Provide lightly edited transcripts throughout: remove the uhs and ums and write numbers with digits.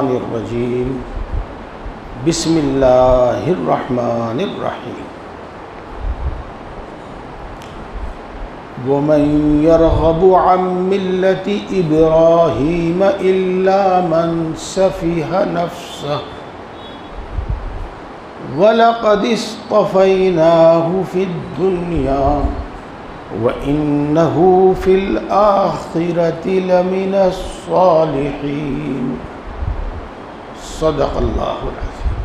الرجیم بسم اللہ الرحمن الرحیم ومن يرغب عن ملة إبراهيم إلا من سفه نفسه وَلَقَدِ اصْطَفَيْنَاهُ فِي الدُّنْيَا وَإِنَّهُ فِي الْآخِرَةِ لَمِنَ الصَّالِحِينَ صدق اللہ العظیم۔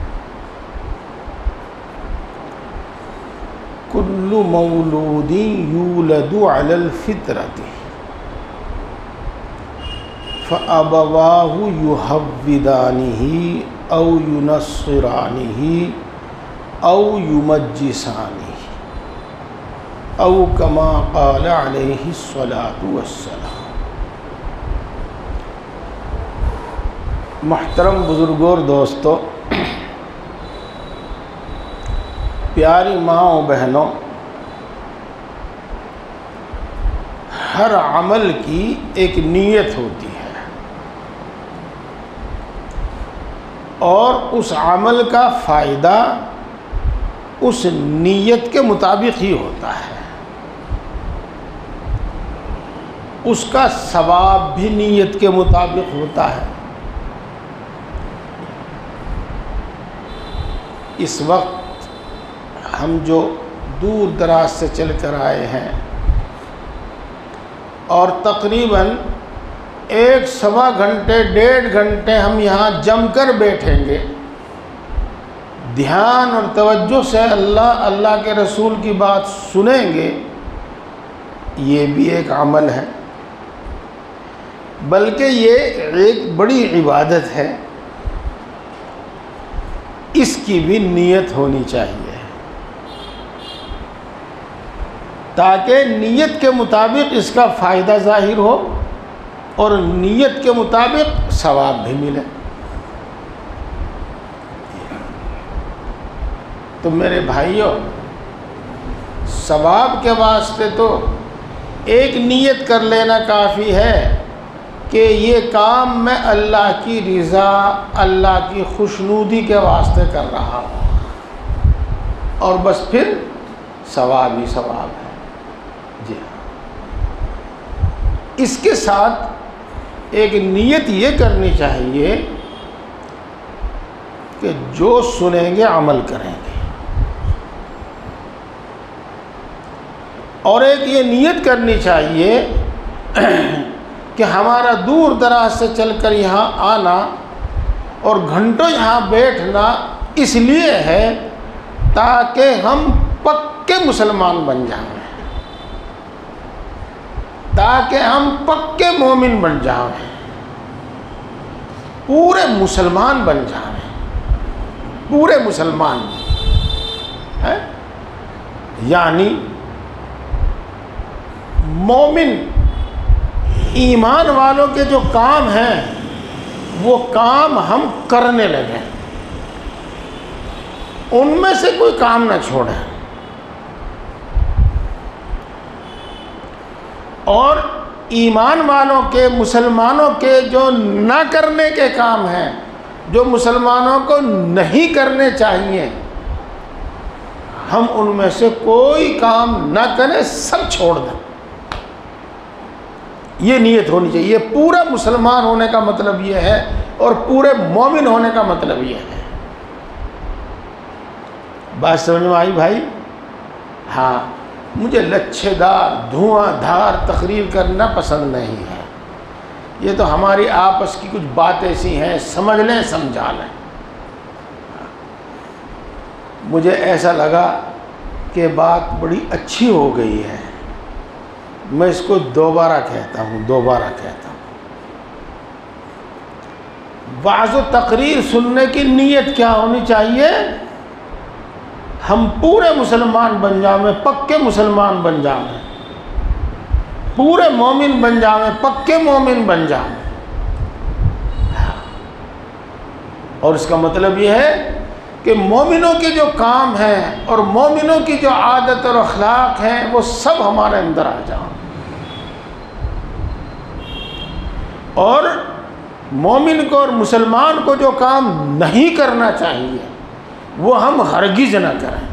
كُلُّ مَوْلُودٍ يُولَدُ عَلَى الْفِطْرَةِ فَأَبَوَاهُ يُهَوِّدَانِهِ أَوْ يُنَصِّرَانِهِ أَوْ يُمَجِّسَانِهِ أَوْ كَمَا قَالَ عَلَيْهِ الصَّلَاةُ وَالسَّلَامُ۔ محترم بزرگوں اور دوستو، پیاری ماں و بہنوں، ہر عمل کی ایک نیت ہوتی ہے اور اس عمل کا فائدہ اس نیت کے مطابق ہی ہوتا ہے، اس کا ثواب بھی نیت کے مطابق ہوتا ہے۔ اس وقت ہم جو دور دراز سے چل کر آئے ہیں اور تقریباً 1-1.25 گھنٹے 1.5 گھنٹے ہم یہاں جم کر بیٹھیں گے، دھیان اور توجہ سے اللہ کے رسول کی بات سنیں گے، یہ بھی ایک عمل ہے، بلکہ یہ ایک بڑی عبادت ہے، اس کی بھی نیت ہونی چاہیے تاکہ نیت کے مطابق اس کا فائدہ ظاہر ہو اور نیت کے مطابق ثواب بھی ملے۔ تو میرے بھائیوں، ثواب کے واسطے تو ایک نیت کر لینا کافی ہے کہ یہ کام میں اللہ کی رضا، اللہ کی خوشنودی کے واسطے کر رہا ہوں، اور بس پھر ثواب ہی ثواب ہے۔ جی ہاں، اس کے ساتھ ایک نیت یہ کرنی چاہیے کہ جو سنیں گے عمل کریں گے، اور ایک یہ نیت کرنی چاہیے کہ ہمارا دور دراز سے چل کر یہاں آنا اور گھنٹوں یہاں بیٹھنا اس لیے ہے تاکہ ہم پکے مسلمان بن جائیں، تاکہ ہم پکے مومن بن جائیں، پورے مسلمان بن جائیں، پورے مسلمان ہے، یعنی مومن ایمان والوں کے جو کام ہیں وہ کام ہم کرنے لگیں، ان میں سے کوئی کام نہ چھوڑیں، اور ایمان والوں کے، مسلمانوں کے جو نہ کرنے کے کام ہیں، جو مسلمانوں کو نہیں کرنے چاہیے، ہم ان میں سے کوئی کام نہ کریں، سب چھوڑ دیں۔ یہ نیت ہونی چاہیے۔ یہ پورا مسلمان ہونے کا مطلب یہ ہے، اور پورے مومن ہونے کا مطلب یہ ہے۔ بات سمجھ میں آئی بھائی؟ ہاں، مجھے لچھے دار، دھواں دھار تقریر کرنا پسند نہیں ہے، یہ تو ہماری آپس کی کچھ باتیں ایسی ہیں، سمجھ لیں سمجھا لیں۔ مجھے ایسا لگا کہ بات بڑی اچھی ہو گئی ہے، میں اس کو دوبارہ کہتا ہوں۔ وعظ و تقریر سننے کی نیت کیا ہونی چاہیے؟ ہم پورے مسلمان بن جائیں، پکے مسلمان بن جائیں، پورے مومن بن جائیں، پکے مومن بن جائیں، اور اس کا مطلب یہ ہے کہ مومنوں کے جو کام ہیں اور مومنوں کی جو عادت اور اخلاق ہیں وہ سب ہمارے اندر آ جائیں، اور مومن کو اور مسلمان کو جو کام نہیں کرنا چاہیے وہ ہم ہرگز نہ کریں۔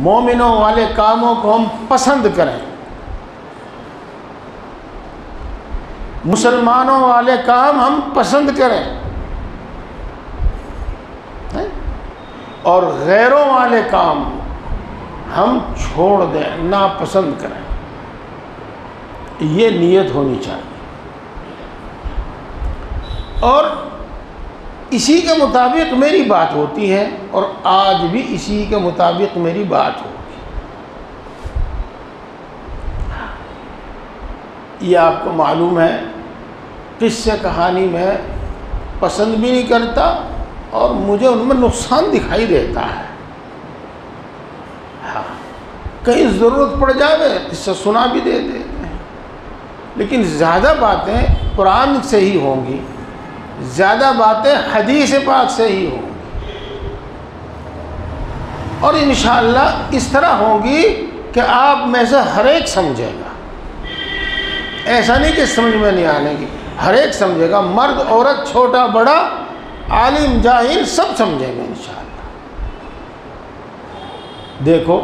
مومنوں والے کاموں کو ہم پسند کریں، مسلمانوں والے کام ہم پسند کریں، اور غیروں والے کام ہم چھوڑ دیں، ناپسند کریں۔ یہ نیت ہونی چاہیے، اور اسی کے مطابق میری بات ہوتی ہے، اور آج بھی اسی کے مطابق میری بات ہوگی۔ یہ آپ کو معلوم ہے، قصے کہانی میں پسند بھی نہیں کرتا، اور مجھے ان میں نقصان دکھائی دیتا ہے۔ ہاں، کہیں ضرورت پڑ جائے قصہ سنا بھی دیتے ہیں، لیکن زیادہ باتیں قرآن سے ہی ہوں گی، زیادہ باتیں حدیث پاک سے ہی ہوں گی، اور انشاءاللہ اس طرح ہوں گی کہ آپ میں سے ہر ایک سمجھے گا۔ ایسا نہیں کہ سمجھ میں نہیں آنے گی، ہر ایک سمجھے گا، مرد عورت چھوٹا بڑا عالم جاہل سب سمجھیں گے انشاءاللہ۔ دیکھو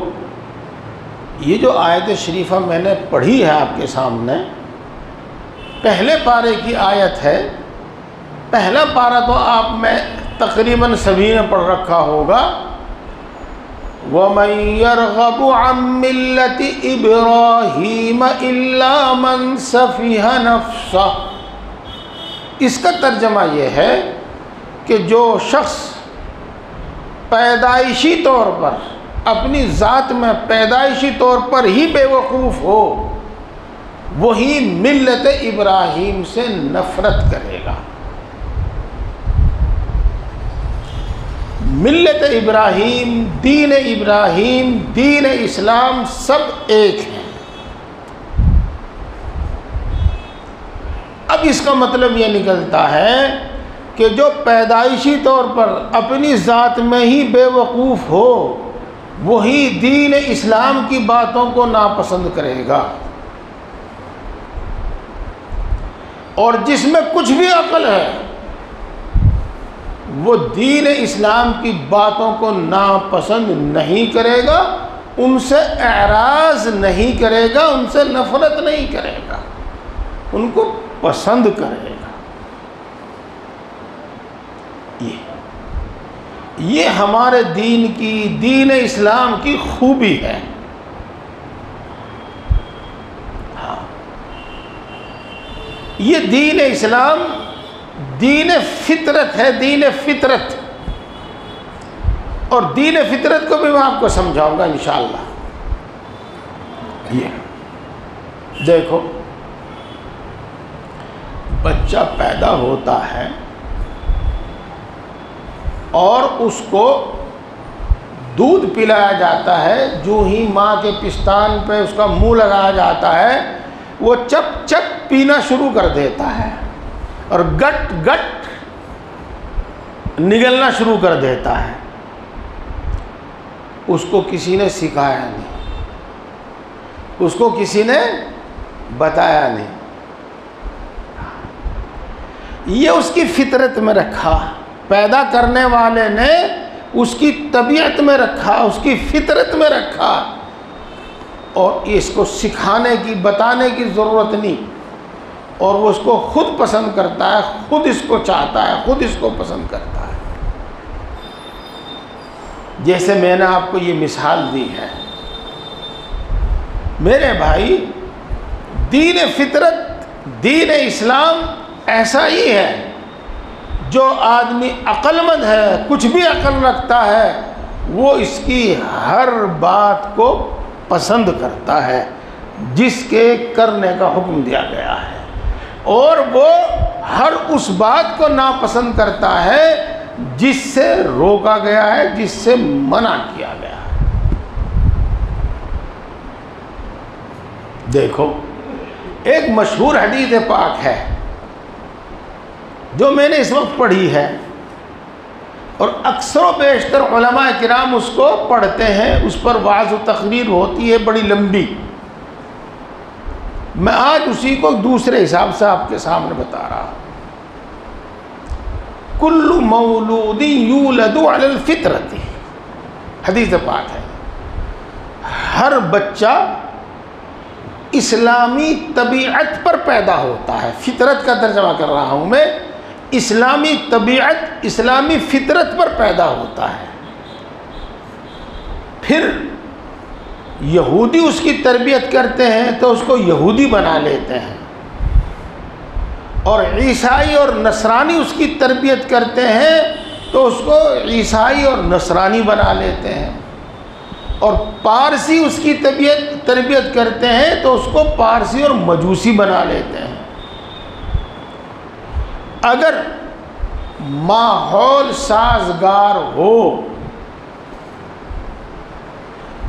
یہ جو آیت شریفہ میں نے پڑھی ہے آپ کے سامنے، پہلے پارے کی آیت ہے۔ پہلا پارہ تو آپ میں تقریباً سبھی نے پڑھ رکھا ہوگا، وَمَن يَرْغَبُ عَن مِّلَّةِ إِبْرَاهِيمَ إِلَّا مَن سَفِهَ نَفْسَهُ۔ اس کا ترجمہ یہ ہے کہ جو شخص پیدائشی طور پر، اپنی ذات میں پیدائشی طور پر ہی بے وقوف ہو، وہی ملت ابراہیم سے نفرت کرے گا۔ ملت ابراہیم، دین اسلام سب ایک ہیں۔ اب اس کا مطلب یہ نکلتا ہے کہ جو پیدائشی طور پر اپنی ذات میں ہی بے وقوف ہو، وہی دین اسلام کی باتوں کو ناپسند کرے گا، اور جس میں کچھ بھی عقل ہے وہ دین اسلام کی باتوں کو ناپسند نہیں کرے گا، ان سے اعراض نہیں کرے گا، ان سے نفرت نہیں کرے گا، ان کو پسند کرے گا۔ یہ ہمارے دین اسلام کی خوبی ہے۔ ہاں، یہ دین اسلام دین فطرت ہے، دین فطرت، اور دین فطرت کو بھی میں آپ کو سمجھاؤں گا انشاءاللہ۔ یہ دیکھو، بچہ پیدا ہوتا ہے اور اس کو دودھ پلایا جاتا ہے، جو ہی ماں کے پستان پہ اس کا منہ لگایا جاتا ہے، وہ چپ چپ پینا شروع کر دیتا ہے، اور گٹ گٹ نگلنا شروع کر دیتا ہے۔ اس کو کسی نے سکھایا نہیں، اس کو کسی نے بتایا نہیں، یہ اس کی فطرت میں رکھا، پیدا کرنے والے نے اس کی طبیعت میں رکھا، اس کی فطرت میں رکھا، اور اس کو سکھانے کی بتانے کی ضرورت نہیں، اور وہ اس کو خود پسند کرتا ہے، خود اس کو چاہتا ہے، خود اس کو پسند کرتا ہے۔ جیسے میں نے آپ کو یہ مثال دی ہے، میرے بھائی، دین فطرت، دین اسلام ایسا ہی ہے۔ جو آدمی عقل مند ہے، کچھ بھی عقل رکھتا ہے، وہ اس کی ہر بات کو پسند کرتا ہے جس کے کرنے کا حکم دیا گیا ہے، اور وہ ہر اس بات کو ناپسند کرتا ہے جس سے روکا گیا ہے، جس سے منع کیا گیا ہے۔ دیکھو، ایک مشہور حدیث پاک ہے جو میں نے اس وقت پڑھی ہے، اور اکثر و بیشتر علماء کرام اس کو پڑھتے ہیں، اس پر وعظ و تقریر ہوتی ہے بڑی لمبی۔ میں آج اسی کو دوسرے حساب سے آپ کے سامنے بتا رہا ہوں۔ کل مولود یولد علی الفطرۃ، حدیث پاک ہے، ہر بچہ اسلامی طبیعت پر پیدا ہوتا ہے۔ فطرت کا ترجمہ کر رہا ہوں میں، اسلامی طبیعت، اسلامی فطرت پر پیدا ہوتا ہے۔ پھر یہودی اس کی تربیت کرتے ہیں تو اس کو یہودی بنا لیتے ہیں، اور عیسائی اور نصرانی اس کی تربیت کرتے ہیں تو اس کو عیسائی اور نصرانی بنا لیتے ہیں، اور پارسی اس کی تربیت کرتے ہیں تو اس کو پارسی اور مجوسی بنا لیتے ہیں۔ اگر ماحول سازگار ہو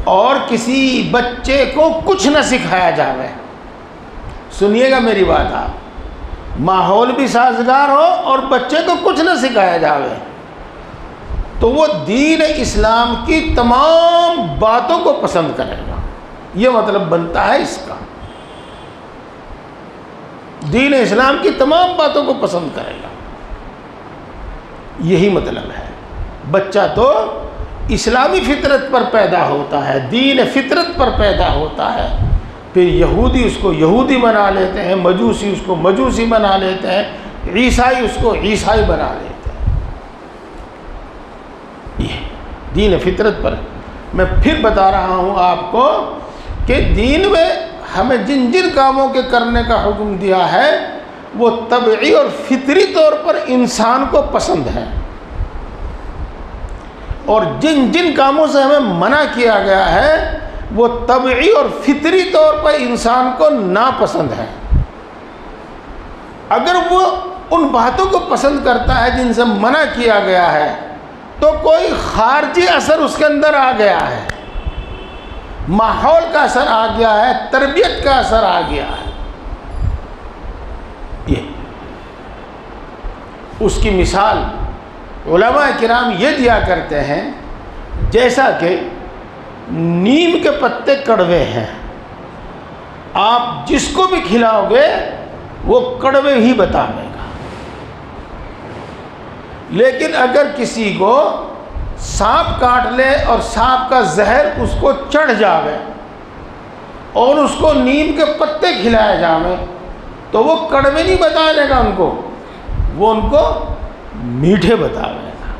اور کسی بچے کو کچھ نہ سکھایا جاوے، سنیے گا میری بات، آپ ماحول بھی سازگار ہو اور بچے کو کچھ نہ سکھایا جاوے، تو وہ دین اسلام کی تمام باتوں کو پسند کرے گا۔ یہ مطلب بنتا ہے اس کا، دین اسلام کی تمام باتوں کو پسند کرے گا، یہی مطلب ہے۔ بچہ تو اسلامی فطرت پر پیدا ہوتا ہے، دین فطرت پر پیدا ہوتا ہے، پھر یہودی اس کو یہودی بنا لیتے ہیں، مجوسی اس کو مجوسی بنا لیتے ہیں، عیسائی اس کو عیسائی بنا لیتے ہیں۔ یہ دین فطرت پر، میں پھر بتا رہا ہوں آپ کو کہ دین میں ہمیں جن جن کاموں کے کرنے کا حکم دیا ہے وہ طبعی اور فطری طور پر انسان کو پسند ہے، اور جن جن کاموں سے ہمیں منع کیا گیا ہے وہ طبعی اور فطری طور پر انسان کو ناپسند ہے۔ اگر وہ ان باتوں کو پسند کرتا ہے جن سے منع کیا گیا ہے تو کوئی خارجی اثر اس کے اندر آ گیا ہے، ماحول کا اثر آ گیا ہے، تربیت کا اثر آ گیا ہے۔ یہ اس کی مثال علماء کرام یہ دیا کرتے ہیں، جیسا کہ نیم کے پتے کڑوے ہیں، آپ جس کو بھی کھلاؤ گے وہ کڑوے ہی بتاوے گا، لیکن اگر کسی کو سانپ کاٹ لے اور سانپ کا زہر اس کو چڑھ جاوے اور اس کو نیم کے پتے کھلائے جاوے تو وہ کڑوے نہیں بتائے گا ان کو، وہ ان کو میٹھے بتاوے گا۔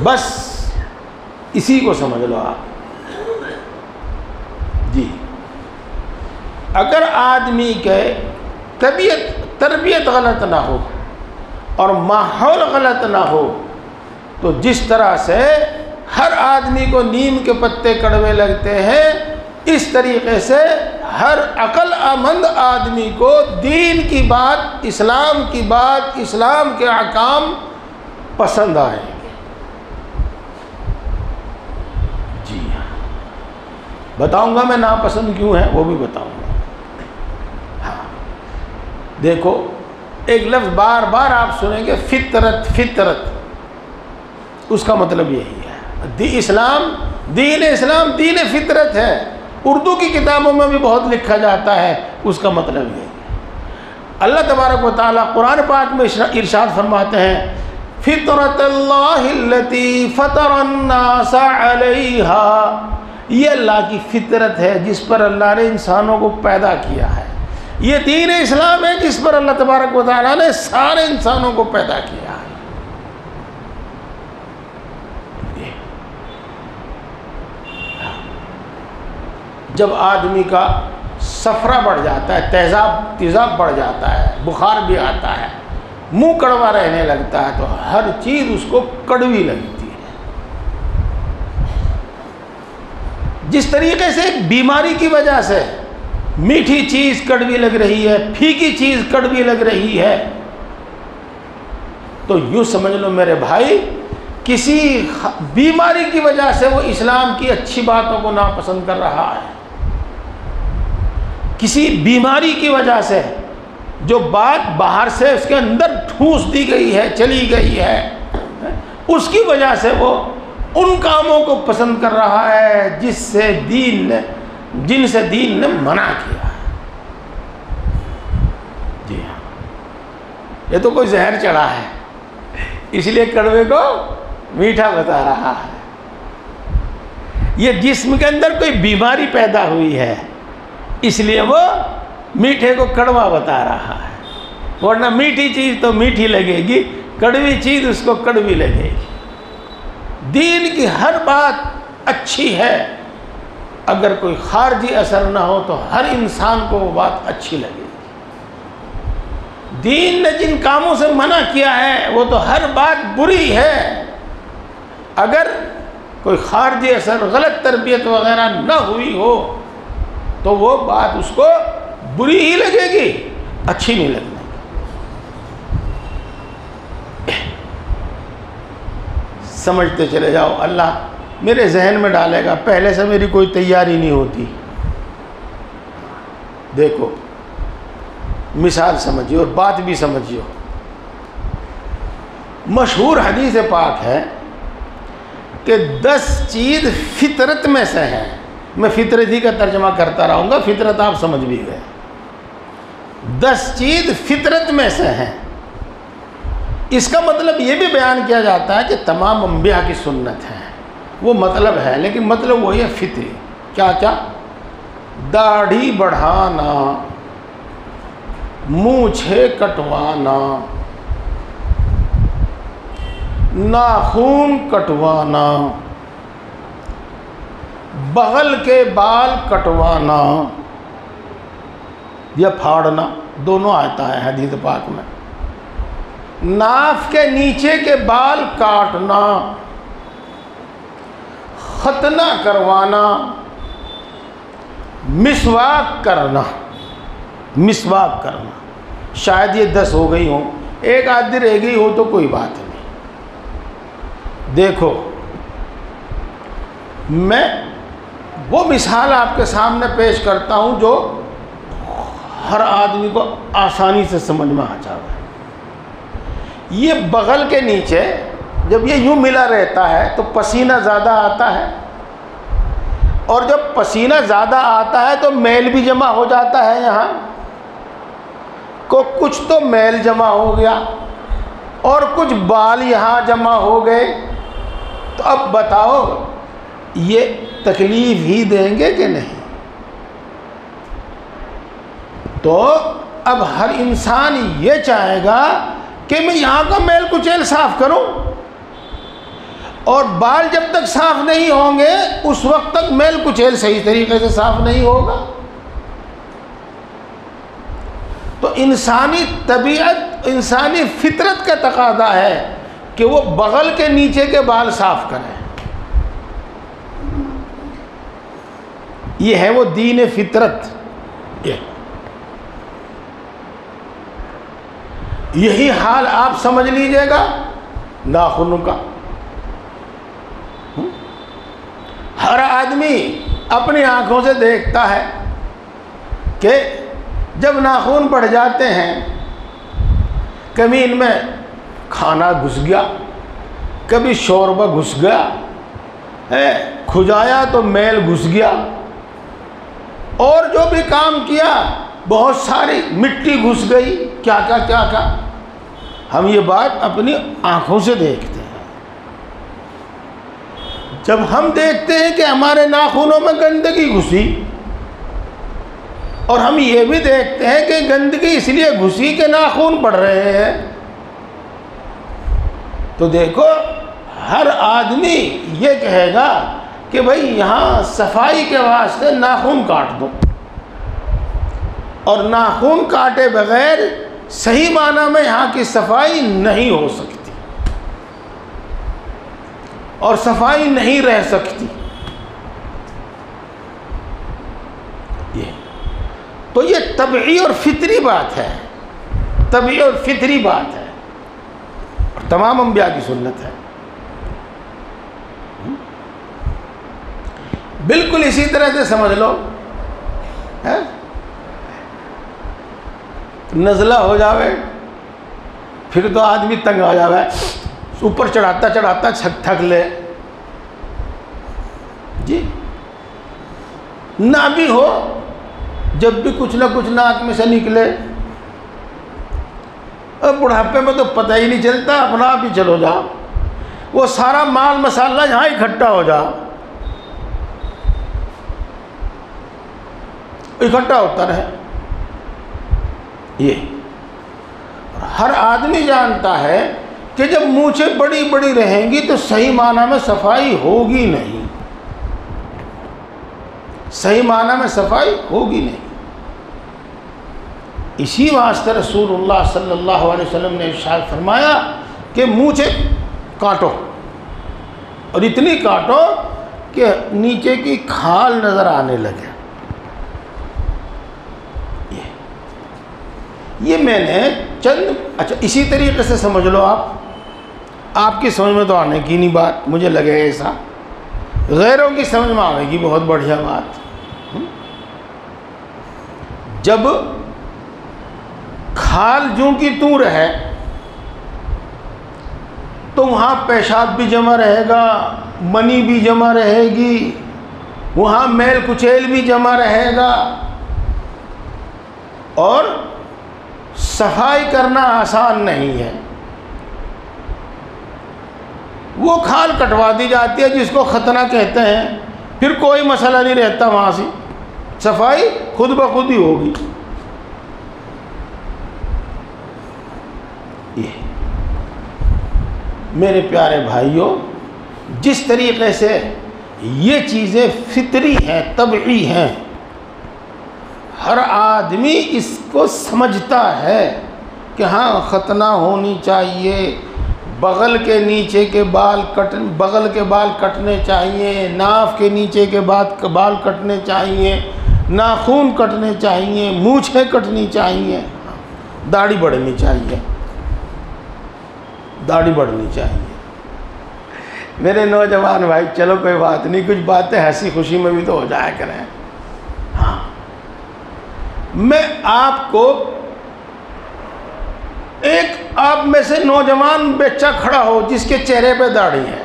بس اسی کو سمجھ لو آپ جی۔ اگر آدمی کے تربیت غلط نہ ہو اور ماحول غلط نہ ہو تو جس طرح سے ہر آدمی کو نیم کے پتے کڑوے لگتے ہیں، اس طریقے سے ہر عقل مند آدمی کو دین کی بات، اسلام کی بات، اسلام کے احکام پسند آئیں گے۔ جی ہاں، بتاؤں گا میں ناپسند کیوں ہے، وہ بھی بتاؤں گا۔ ہاں دیکھو، ایک لفظ بار بار آپ سنیں گے، فطرت، فطرت، اس کا مطلب یہی ہے، دین اسلام دین فطرت ہے۔ اردو کی کتابوں میں بھی بہت لکھا جاتا ہے، اس کا مطلب یہی ہے۔ اللہ تبارک و تعالیٰ قرآن پاک میں ارشاد فرماتے ہیں، فطرت اللہ التی فطر الناس علیہا، یہ اللہ کی فطرت ہے جس پر اللہ نے انسانوں کو پیدا کیا ہے۔ یہ دین اسلام ہے جس پر اللہ تبارک و تعالیٰ نے سارے انسانوں کو پیدا کیا ہے۔ جب آدمی کا سفرہ بڑھ جاتا ہے، تیزاب بڑھ جاتا ہے، بخار بھی آتا ہے، منہ کڑوا رہنے لگتا ہے، تو ہر چیز اس کو کڑوی لگتی ہے۔ جس طریقے سے ایک بیماری کی وجہ سے میٹھی چیز کڑوی لگ رہی ہے، پھیکی چیز کڑوی لگ رہی ہے، تو یوں سمجھ لو میرے بھائی، کسی بیماری کی وجہ سے وہ اسلام کی اچھی باتوں کو ناپسند کر رہا ہے۔ کسی بیماری کی وجہ سے جو بات باہر سے اس کے اندر ٹھوس دی گئی ہے، چلی گئی ہے، اس کی وجہ سے وہ ان کاموں کو پسند کر رہا ہے جس سے دین جن سے دین نے منع کیا. جی ہاں، یہ تو کوئی زہر چڑھا ہے اس لیے کڑوے کو میٹھا بتا رہا ہے. یہ جسم کے اندر کوئی بیماری پیدا ہوئی ہے اس لیے وہ میٹھے کو کڑوا بتا رہا ہے، ورنہ میٹھی چیز تو میٹھی لگے گی، کڑوی چیز اس کو کڑوی لگے گی. دین کی ہر بات اچھی ہے، اگر کوئی خارجی اثر نہ ہو تو ہر انسان کو وہ بات اچھی لگے گی. دین نے جن کاموں سے منع کیا ہے وہ تو ہر بات بری ہے. اگر کوئی خارجی اثر، غلط تربیت وغیرہ نہ ہوئی ہو تو وہ بات اس کو بری ہی لگے گی، اچھی نہیں لگے. سمجھتے چلے جاؤ، اللہ میرے ذہن میں ڈالے گا. پہلے سے میری کوئی تیاری نہیں ہوتی. دیکھو مثال سمجھیو اور بات بھی سمجھیو. مشہور حدیث پاک ہے کہ 10 چیز فطرت میں سے ہیں. میں فطرت ہی کا ترجمہ کرتا رہوں گا، فطرت آپ سمجھ بھی گئے. 10 چیز فطرت میں سے ہیں. اس کا مطلب یہ بھی بیان کیا جاتا ہے کہ تمام انبیاء کی سنت ہے، وہ مطلب ہے، لیکن مطلب وہی ہے فطری. کیا کیا؟ داڑھی بڑھانا، مونچھیں کٹوانا، ناخن کٹوانا، بغل کے بال کٹوانا یا پھاڑنا، دونوں آتا ہے حدیث پاک میں. ناف کے نیچے کے بال کاٹنا، ختنہ کروانا، مسواک کرنا. مسواک کرنا شاید یہ 10 ہو گئی ہوں، ایک آدھی رہ گئی ہو تو کوئی بات نہیں. دیکھو میں وہ مثال آپ کے سامنے پیش کرتا ہوں جو ہر آدمی کو آسانی سے سمجھ میں آ جائے. یہ بغل کے نیچے جب یہ یوں ملا رہتا ہے تو پسینہ زیادہ آتا ہے، اور جب پسینہ زیادہ آتا ہے تو میل بھی جمع ہو جاتا ہے. یہاں کو کچھ تو میل جمع ہو گیا اور کچھ بال یہاں جمع ہو گئے. تو اب بتاؤ یہ تکلیف ہی دیں گے کہ نہیں؟ تو اب ہر انسان یہ چاہے گا کہ میں یہاں کا میل کچیل صاف کروں، اور بال جب تک صاف نہیں ہوں گے اس وقت تک میل کچیل صحیح طریقے سے صاف نہیں ہوگا. تو انسانی طبیعت، انسانی فطرت کا تقاضا ہے کہ وہ بغل کے نیچے کے بال صاف کریں. یہ ہے وہ دین فطرت. یہی حال آپ سمجھ لیجئے گا ناخنوں کا. ہر آدمی اپنی آنکھوں سے دیکھتا ہے کہ جب ناخن بڑھ جاتے ہیں کبھی ان میں کھانا گھس گیا، کبھی شوربہ گھس گیا، کھجایا تو میل گھس گیا، اور جو بھی کام کیا بہت ساری مٹی گھس گئی، کیا کیا کیا کیا. ہم یہ بات اپنی آنکھوں سے دیکھتے ہیں. جب ہم دیکھتے ہیں کہ ہمارے ناخنوں میں گندگی گھسی، اور ہم یہ بھی دیکھتے ہیں کہ گندگی اس لیے گھسی کہ ناخن بڑھ رہے ہیں، تو دیکھو ہر آدمی یہ کہے گا کہ بھئی یہاں صفائی کے واسطے ناخن کاٹ دو. اور ناخن کاٹے بغیر صحیح معنی میں یہاں کی صفائی نہیں ہو سکتی اور صفائی نہیں رہ سکتی. تو یہ طبعی اور فطری بات ہے، طبعی اور فطری بات ہے، اور تمام انبیاء کی سنت ہے. بالکل اسی طرح سے سمجھ لو نزلہ ہو جاوے پھر تو آدمی تنگ آ جاوے، اوپر چڑھاتا چڑھاتا تھک لے. جی نہ بھی ہو جب بھی کچھ نہ کچھ ناک میں سے نکلے. اب بڑھاپے میں تو پتہ ہی نہیں چلتا، اپنا آپ ہی چلو جا، وہ سارا مال مسالہ یہاں اکٹھا ہو جا، اکٹھا ہوتا رہے. یہ ہر آدمی جانتا ہے کہ جب مونچھیں بڑی بڑی رہیں گی تو صحیح معنی میں صفائی ہوگی نہیں، صحیح معنی میں صفائی ہوگی نہیں. اسی واسطے رسول اللہ صلی اللہ علیہ وسلم نے ارشاد فرمایا کہ مونچھیں کاٹو، اور اتنی کاٹو کہ نیچے کی کھال نظر آنے لگے. یہ میں نے اچھا اسی طریقے سے سمجھ لو، آپ کی سمجھ میں تو آنے کی نہیں بات، مجھے لگے ایسا غیروں کی سمجھ میں آئے گی بہت بڑھیا بات. جب کھال جوں کی توں رہے تو وہاں پیشاب بھی جمع رہے گا، منی بھی جمع رہے گی، وہاں میل کچیل بھی جمع رہے گا، اور صفائی کرنا آسان نہیں ہے. وہ کھال کٹوا دی جاتی ہے جس کو ختنہ کہتے ہیں، پھر کوئی مسئلہ نہیں رہتا، وہاں سے صفائی خود بخود ہی ہوگی. یہ میرے پیارے بھائیوں، جس طریقے سے یہ چیزیں فطری ہیں، طبعی ہیں، ہر آدمی اس کو سمجھتا ہے کہ ہاں ختنہ ہونی چاہیے، بغل کے نیچے کے بال کٹنے چاہیے، ناف کے نیچے کے بال کٹنے چاہیے، ناخن کٹنے چاہیے، مونچھیں کٹنی چاہیے، داڑھی بڑھنی چاہیے، داڑھی بڑھنی چاہیے. میرے نوجوان بھائی، چلو کوئی بات نہیں، کچھ باتیں ہنسی خوشی میں بھی تو ہو جایا کریں. ہاں، میں آپ کو ایک آپ میں سے نوجوان بچہ کھڑا ہو جس کے چہرے پہ داڑھی ہے،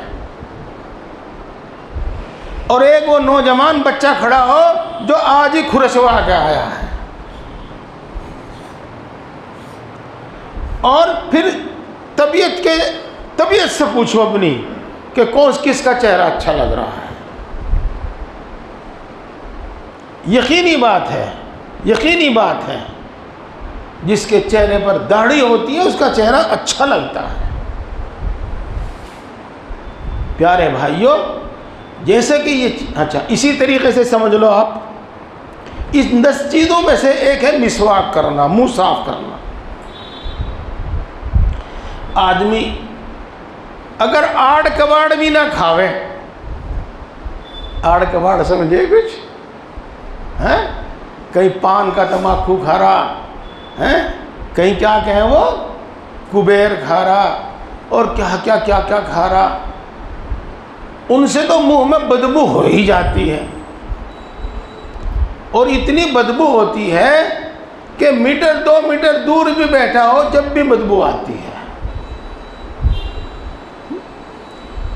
اور ایک وہ نوجوان بچہ کھڑا ہو جو آج ہی کھرسوا کے آیا ہے، اور پھر طبیعت سے پوچھو اپنی کہ کس کا چہرہ اچھا لگ رہا ہے. یقینی بات ہے جس کے چہرے پر داڑھی ہوتی ہے اس کا چہرہ اچھا لگتا ہے. پیارے بھائیوں، جیسے کہ یہ اچھا اسی طریقے سے سمجھ لو، آپ اس 10 چیزوں میں سے ایک ہے مسواک کرنا، منہ صاف کرنا. آدمی اگر آڑ کباڑ بھی نہ کھاوے، آڑ کباڑ سمجھے کچھ؟ کہیں پان کا تمباکو کھا رہا ہے، کہیں کیا کہیں وہ کبیر کھا رہا، اور کیا کھا رہا، ان سے تو منہ میں بدبو ہو ہی جاتی ہے. اور اتنی بدبو ہوتی ہے کہ 1-2 میٹر دور بھی بیٹھا ہو جب بھی بدبو آتی ہے.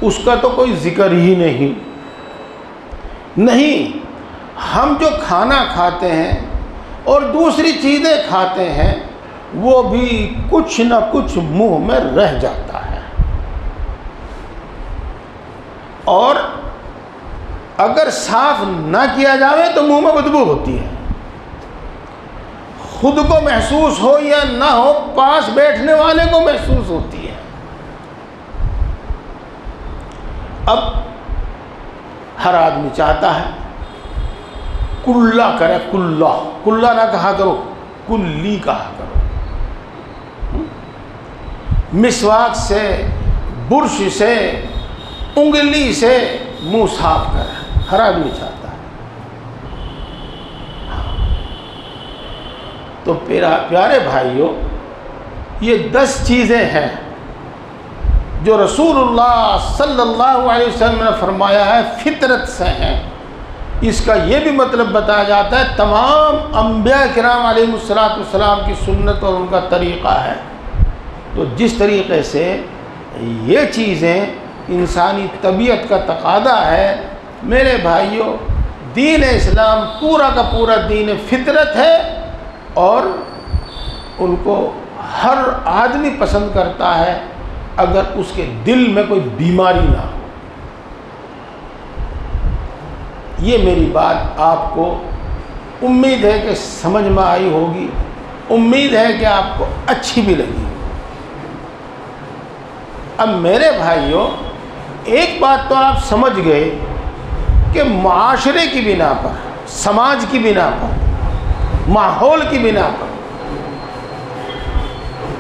اس کا تو کوئی ذکر ہی نہیں. ہم جو کھانا کھاتے ہیں اور دوسری چیزیں کھاتے ہیں وہ بھی کچھ نہ کچھ منہ میں رہ جاتا ہے، اور اگر صاف نہ کیا جائے تو منہ میں بدبو ہوتی ہے. خود کو محسوس ہو یا نہ ہو، پاس بیٹھنے والے کو محسوس ہوتی ہے. اب ہر آدمی چاہتا ہے کلّا کرے، کلّا نہ کہا کرو، کلی کہا کرو. مسواک سے، برش سے، انگلی سے منہ صاف کرے، ہر آدمی چاہتا ہے. تو پیارے بھائیوں، یہ 10 چیزیں ہیں جو رسول اللہ صلی اللہ علیہ وسلم نے فرمایا ہے فطرت سے ہیں. اس کا یہ بھی مطلب بتایا جاتا ہے تمام انبیاء کرام علیہ السلام کی سنت اور ان کا طریقہ ہے. تو جس طریقے سے یہ چیزیں انسانی طبیعت کا تقاضا ہے، میرے بھائیوں دین اسلام پورا کا پورا دین فطرت ہے، اور ان کو ہر آدمی پسند کرتا ہے اگر اس کے دل میں کوئی بیماری نہ ہو۔ یہ میری بات آپ کو امید ہے کہ سمجھ میں آئی ہوگی، امید ہے کہ آپ کو اچھی بھی لگی۔ اب میرے بھائیوں، ایک بات تو آپ سمجھ گئے کہ معاشرے کی بنا پر، سماج کی بنا پر، ماحول کی بنا پر،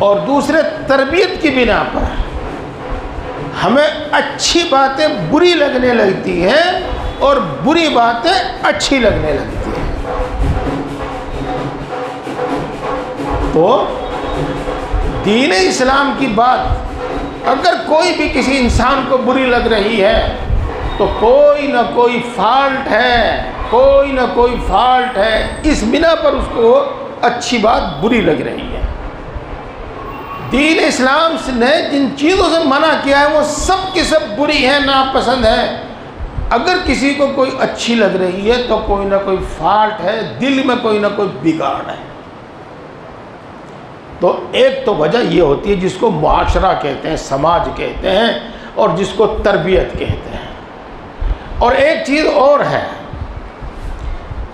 اور دوسرے تربیت کی بنا پر ہمیں اچھی باتیں بری لگنے لگتی ہیں اور بری باتیں اچھی لگنے لگتی ہیں۔ تو دین اسلام کی بات اگر کوئی بھی کسی انسان کو بری لگ رہی ہے تو کوئی نہ کوئی فالٹ ہے، کوئی نہ کوئی فالٹ ہے، اس بنا پر اس کو اچھی بات بری لگ رہی ہے۔ دین اسلام نے جن چیزوں سے منع کیا ہے وہ سب کی سب بری ہیں، ناپسند ہے۔ اگر کسی کو کوئی اچھی لگ رہی ہے تو کوئی نہ کوئی فالٹ ہے، دل میں کوئی نہ کوئی بگاڑ ہے۔ تو ایک تو وجہ یہ ہوتی ہے جس کو معاشرہ کہتے ہیں، سماج کہتے ہیں، اور جس کو تربیت کہتے ہیں۔ اور ایک چیز اور ہے،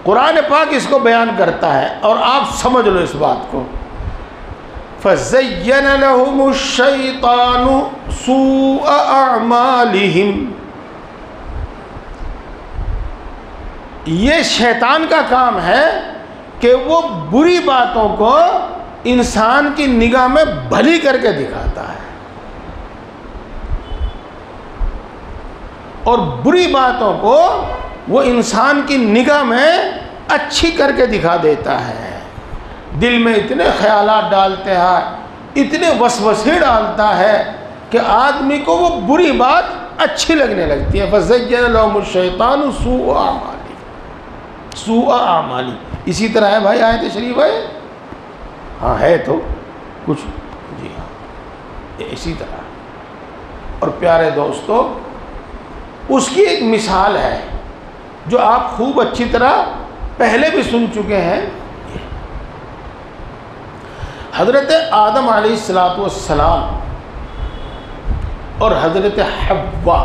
قرآن پاک اس کو بیان کرتا ہے، اور آپ سمجھ لو اس بات کو، فَزَيَّنَ لَهُمُ الشَّيْطَانُ سُوءَ أَعْمَالِهِمْ۔ یہ شیطان کا کام ہے کہ وہ بری باتوں کو انسان کی نگاہ میں بھلی کر کے دکھاتا ہے، اور بری باتوں کو وہ انسان کی نگاہ میں اچھی کر کے دکھا دیتا ہے۔ دل میں اتنے خیالات ڈالتے ہیں، اتنے وسوسے ڈالتا ہے کہ آدمی کو وہ بری بات اچھی لگنے لگتی ہے۔ فَزَيَّنَ لَهُمُ الشَّيْطَانُ سُوءَ أَعْمَالِهِمْ، سُوءَ أَعْمَالِهِمْ۔ اسی طرح ہے بھائی، آیت شریف ہے، ہاں ہے تو کچھ، جی ہاں اسی طرح۔ اور پیارے دوستو، اس کی ایک مثال ہے جو آپ خوب اچھی طرح پہلے بھی سن چکے ہیں۔ حضرت آدم علیہ السلام اور حضرت حوا،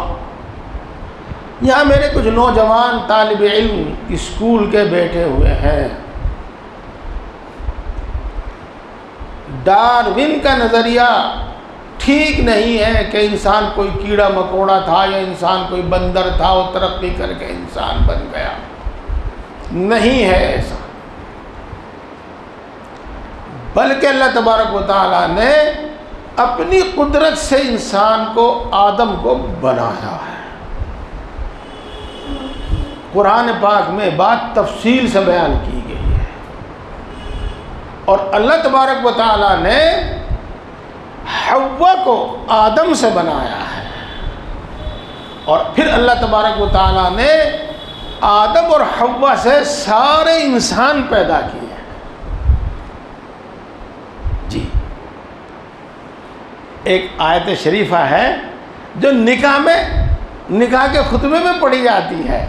یہاں میرے کچھ نوجوان طالب علم اسکول کے بیٹھے ہوئے ہیں۔ ڈارون کا نظریہ ٹھیک نہیں ہے کہ انسان کوئی کیڑا مکوڑا تھا یا انسان کوئی بندر تھا، وہ ترقی کر کے انسان بن گیا، نہیں ہے ایسا، بلکہ اللہ تبارک و تعالیٰ نے اپنی قدرت سے انسان کو، آدم کو بنایا ہے۔ قرآن پاک میں بات تفصیل سے بیان کی گئی ہے، اور اللہ تبارک و تعالیٰ نے حوا کو آدم سے بنایا ہے، اور پھر اللہ تبارک و تعالیٰ نے آدم اور حوا سے سارے انسان پیدا کیے ہیں۔ جی، ایک آیت شریفہ ہے جو نکاح کے خطبے میں پڑھی جاتی ہے،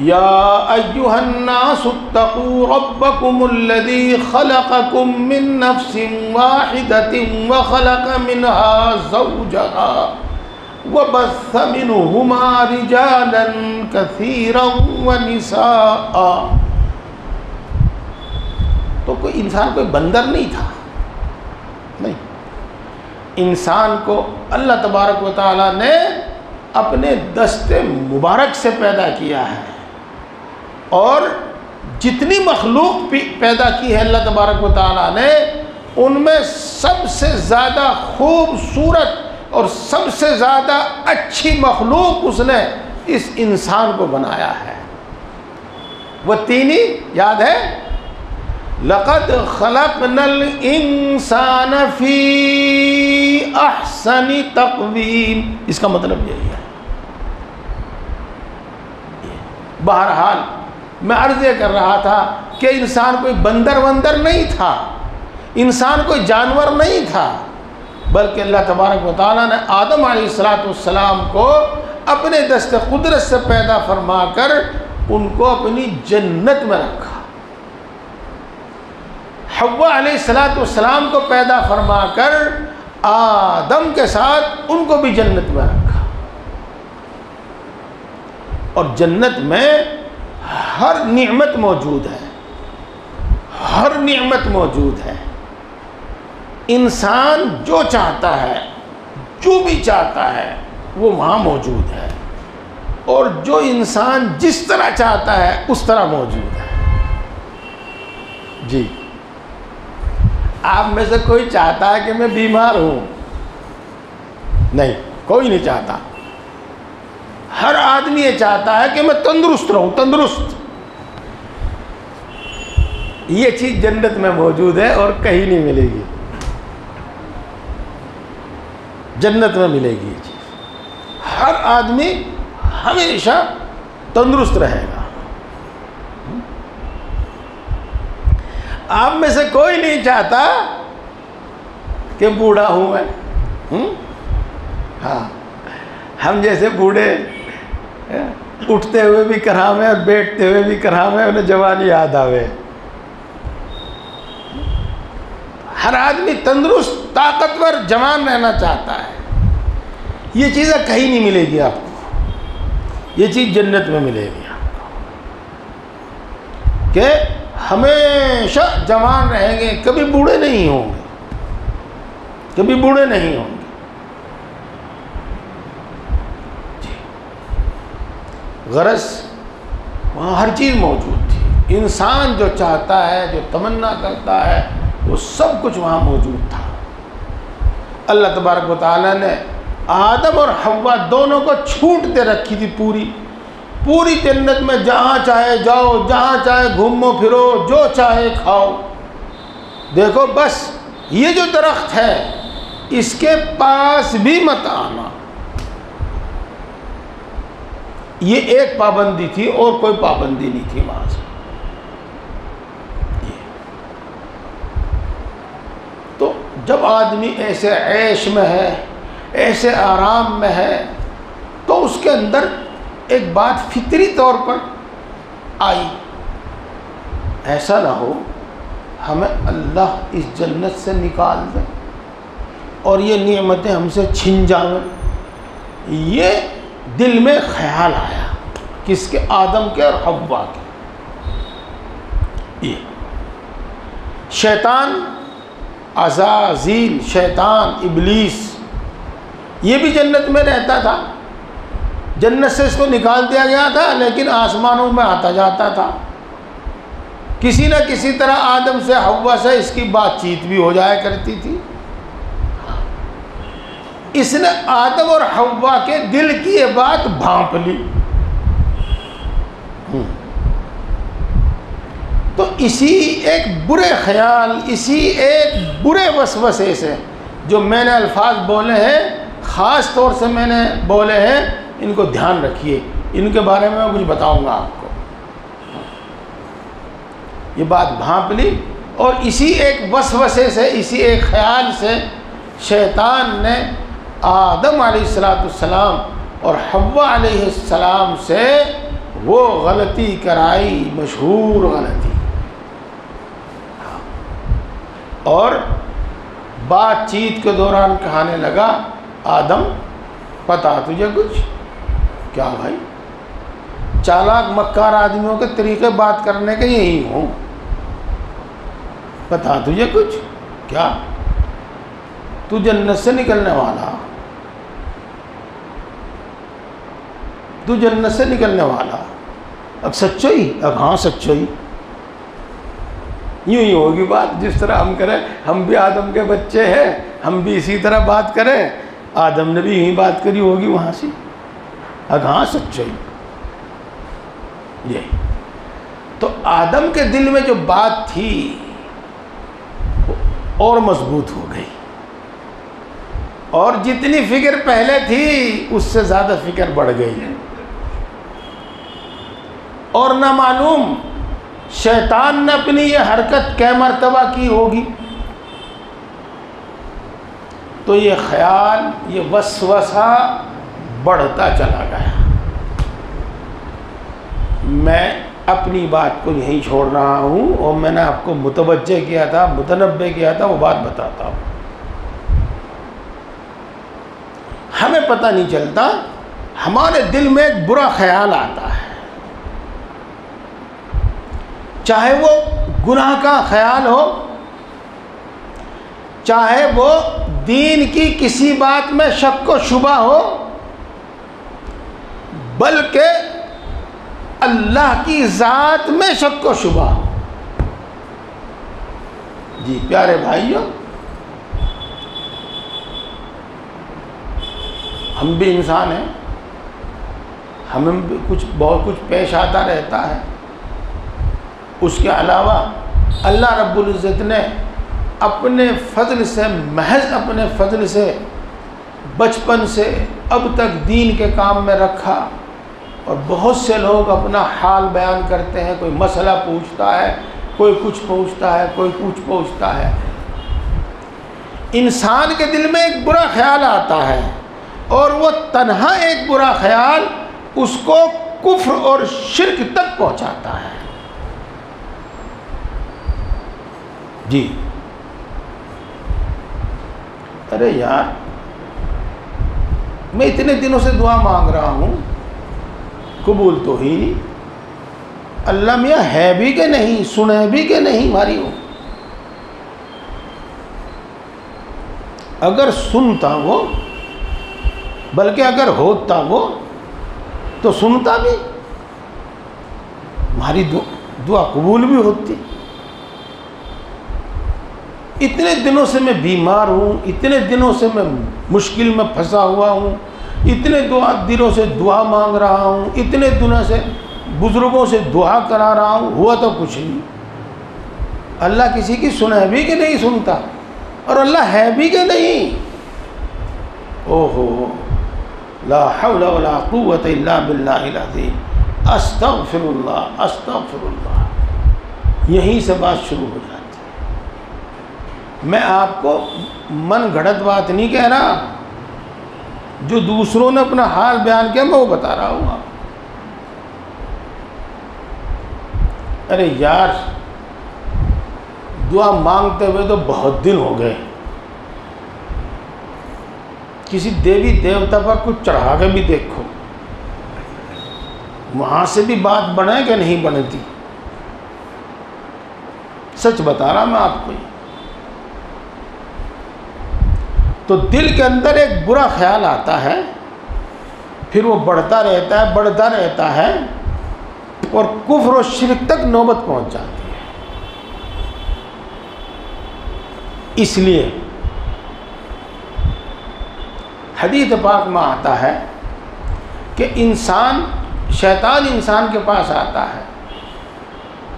یا ایھا الناس اتقوا ربکم الذی خلقکم من نفس واحدۃ وخلق منها زوجها وبث منہما رجالا کثیرا ونساء۔ تو کوئی انسان کوئی بندر نہیں تھا، نہیں، انسان کو اللہ تبارک و تعالیٰ نے اپنے دست مبارک سے پیدا کیا ہے، اور جتنی مخلوق پیدا کی ہے اللہ تبارک و تعالیٰ نے، ان میں سب سے زیادہ خوبصورت اور سب سے زیادہ اچھی مخلوق اس نے اس انسان کو بنایا ہے۔ وہ تینی یاد ہے، لقد خلقنا الانسان فی احسن تقویم، اس کا مطلب یہی ہے۔ بہرحال میں عرض یہ کر رہا تھا کہ انسان کوئی بندر وندر نہیں تھا، انسان کوئی جانور نہیں تھا، بلکہ اللہ تبارک و تعالیٰ نے آدم علیہ السلام کو اپنے دست قدرت سے پیدا فرما کر ان کو اپنی جنت میں رکھا۔ حوا علیہ السلام کو پیدا فرما کر آدم کے ساتھ ان کو بھی جنت میں رکھا، اور جنت میں ہر نعمت موجود ہے، ہر نعمت موجود ہے۔ انسان جو چاہتا ہے، جو بھی چاہتا ہے وہ وہاں موجود ہے، اور جو انسان جس طرح چاہتا ہے اس طرح موجود ہے۔ جی، آپ میں سے کوئی چاہتا ہے کہ میں بیمار ہوں؟ نہیں، کوئی نہیں چاہتا۔ ہر آدمی یہ چاہتا ہے کہ میں تندرست رہوں، تندرست۔ یہ چیز جنت میں موجود ہے اور کہیں نہیں ملے گی، جنت میں ملے گی یہ چیز۔ ہر آدمی ہمیشہ تندرست رہے گا۔ آپ میں سے کوئی نہیں چاہتا کہ بوڑھا ہوں میں۔ ہاں، ہم جیسے بوڑھے اٹھتے ہوئے بھی کرام ہے اور بیٹھتے ہوئے بھی کرام ہے، انہیں جوانی یاد آوے۔ ہر آدمی تندرست، طاقتور، جوان رہنا چاہتا ہے۔ یہ چیزیں کہیں نہیں ملے گی آپ کو، یہ چیز جنت میں ملے گی آپ کو، کہ ہمیشہ جوان رہیں گے، کبھی بوڑھے نہیں ہوں گے، کبھی بوڑھے نہیں ہوں گے۔ غرض وہاں ہر چیز موجود تھی، انسان جو چاہتا ہے، جو تمنا کرتا ہے، وہ سب کچھ وہاں موجود تھا۔ اللہ تبارک و تعالیٰ نے آدم اور حوا دونوں کو چھوٹ دے رکھی تھی، پوری جنت میں جہاں چاہے جاؤ، جہاں چاہے گھومو پھرو، جو چاہے کھاؤ۔ دیکھو بس یہ جو درخت ہے اس کے پاس بھی مت آنا، یہ ایک پابندی تھی، اور کوئی پابندی نہیں تھی وہاں سے۔ تو جب آدمی ایسے عیش میں ہے، ایسے آرام میں ہے، تو اس کے اندر ایک بات فطری طور پر آئی، ایسا نہ ہو ہمیں اللہ اس جنت سے نکال دے اور یہ نعمتیں ہم سے چھن جائیں۔ یہ دل میں خیال آیا، کس کے؟ آدم کے اور حوا کے۔ یہ شیطان، عزازیل، شیطان، ابلیس، یہ بھی جنت میں رہتا تھا، جنت سے اس کو نکال دیا گیا تھا، لیکن آسمانوں میں آتا جاتا تھا۔ کسی نہ کسی طرح آدم سے، حوا سے اس کی بات چیت بھی ہو جایا کرتی تھی۔ اس نے آدم اور حوا کے دل کی یہ بات بھانپ لی۔ تو اسی ایک برے خیال، اسی ایک برے وسوسے سے، جو میں نے الفاظ بولے ہیں، خاص طور سے میں نے بولے ہیں، ان کو دھیان رکھیے، ان کے بارے میں کچھ بتاؤں گا آپ کو۔ یہ بات بھانپ لی، اور اسی ایک وسوسے سے، اسی ایک خیال سے شیطان نے آدم علیہ السلام اور حوا علیہ السلام سے وہ غلطی کرائی، مشہور غلطی، اور بات چیت کے دوران کہنے لگا، آدم پتا تجھے کچھ؟ کیا بھائی؟ چالاک مکار آدمیوں کے طریقے بات کرنے کے یہی ہوں۔ پتا تجھے کچھ؟ کیا؟ تو جنت سے نکلنے والا، تو جنت سے نکلنے والا۔ اب سچائی؟ اب ہاں سچائی، یوں ہی ہوگی بات، جس طرح ہم کریں، ہم بھی آدم کے بچے ہیں، ہم بھی اسی طرح بات کریں، آدم نے بھی یہی بات کری ہوگی وہاں سے۔ اب ہاں سچائی، یہ تو آدم کے دل میں جو بات تھی وہ اور مضبوط ہو گئی، اور جتنی فکر پہلے تھی اس سے زیادہ فکر بڑھ گئی ہے، اور نہ معلوم شیطان نے اپنی یہ حرکت کئے مرتبہ کی ہوگی۔ تو یہ خیال، یہ وسوسہ بڑھتا چلا گیا، میں اپنی بات کو یہیں چھوڑ رہا ہوں، اور میں نے آپ کو متوجہ کیا تھا، متنبہ کیا تھا، وہ بات بتاتا ہوں۔ ہمیں پتہ نہیں چلتا، ہمارے دل میں ایک برا خیال آتا ہے، چاہے وہ گناہ کا خیال ہو، چاہے وہ دین کی کسی بات میں شک و شبہ ہو، بلکہ اللہ کی ذات میں شک و شبہ ہو۔ جی پیارے بھائیوں، ہم بھی انسان ہیں، ہمیں بھی بہت کچھ پیش آتا رہتا ہے۔ اس کے علاوہ اللہ رب العزت نے اپنے فضل سے، محض اپنے فضل سے بچپن سے اب تک دین کے کام میں رکھا، اور بہت سے لوگ اپنا حال بیان کرتے ہیں، کوئی مسئلہ پوچھتا ہے، کوئی کچھ پوچھتا ہے، کوئی کچھ پوچھتا ہے۔ انسان کے دل میں ایک برا خیال آتا ہے، اور وہ تنہا ایک برا خیال اس کو کفر اور شرک تک پہنچاتا ہے۔ جی ارے یار، میں اتنے دنوں سے دعا مانگ رہا ہوں، قبول تو ہی نہیں۔ اللہ میاں ہے بھی کہ نہیں، سنے بھی کہ نہیں ہماری ہو؟ اگر سنتا وہ، بلکہ اگر ہوتا وہ تو سنتا بھی، ہماری دعا قبول بھی ہوتی۔ اتنے دنوں سے میں بیمار ہوں، اتنے دنوں سے میں مشکل میں پھنسا ہوا ہوں، اتنے دنوں سے دعا مانگ رہا ہوں، اتنے دنوں سے بزرگوں سے دعا کرا رہا ہوں، ہوا تو کچھ نہیں۔ اللہ کسی کی سنے بھی کہ نہیں سنتا، اور اللہ ہے بھی کہ نہیں۔ اوہو، لا حول ولا قوت الا باللہ العظیم، استغفر اللہ استغفر اللہ، یہیں سے بات شروع ہو جاتی ہے۔ میں آپ کو من گھڑت بات نہیں کہہ رہا، جو دوسروں نے اپنا حال بیان کیا میں وہ بتا رہا ہوں آپ۔ ارے یار، دعا مانگتے ہوئے تو بہت دن ہو گئے، کسی دیوی دیوتا پر کچھ چڑھا کے بھی دیکھو، وہاں سے بھی بات بنے کہ نہیں بنتی۔ سچ بتا رہا میں آپ کو۔ تو دل کے اندر ایک برا خیال آتا ہے، پھر وہ بڑھتا رہتا ہے، بڑھتا رہتا ہے، اور کفر و شرک تک نوبت پہنچ جاتی ہے۔ اس لیے حدیث پاک میں آتا ہے کہ شیطان انسان کے پاس آتا ہے،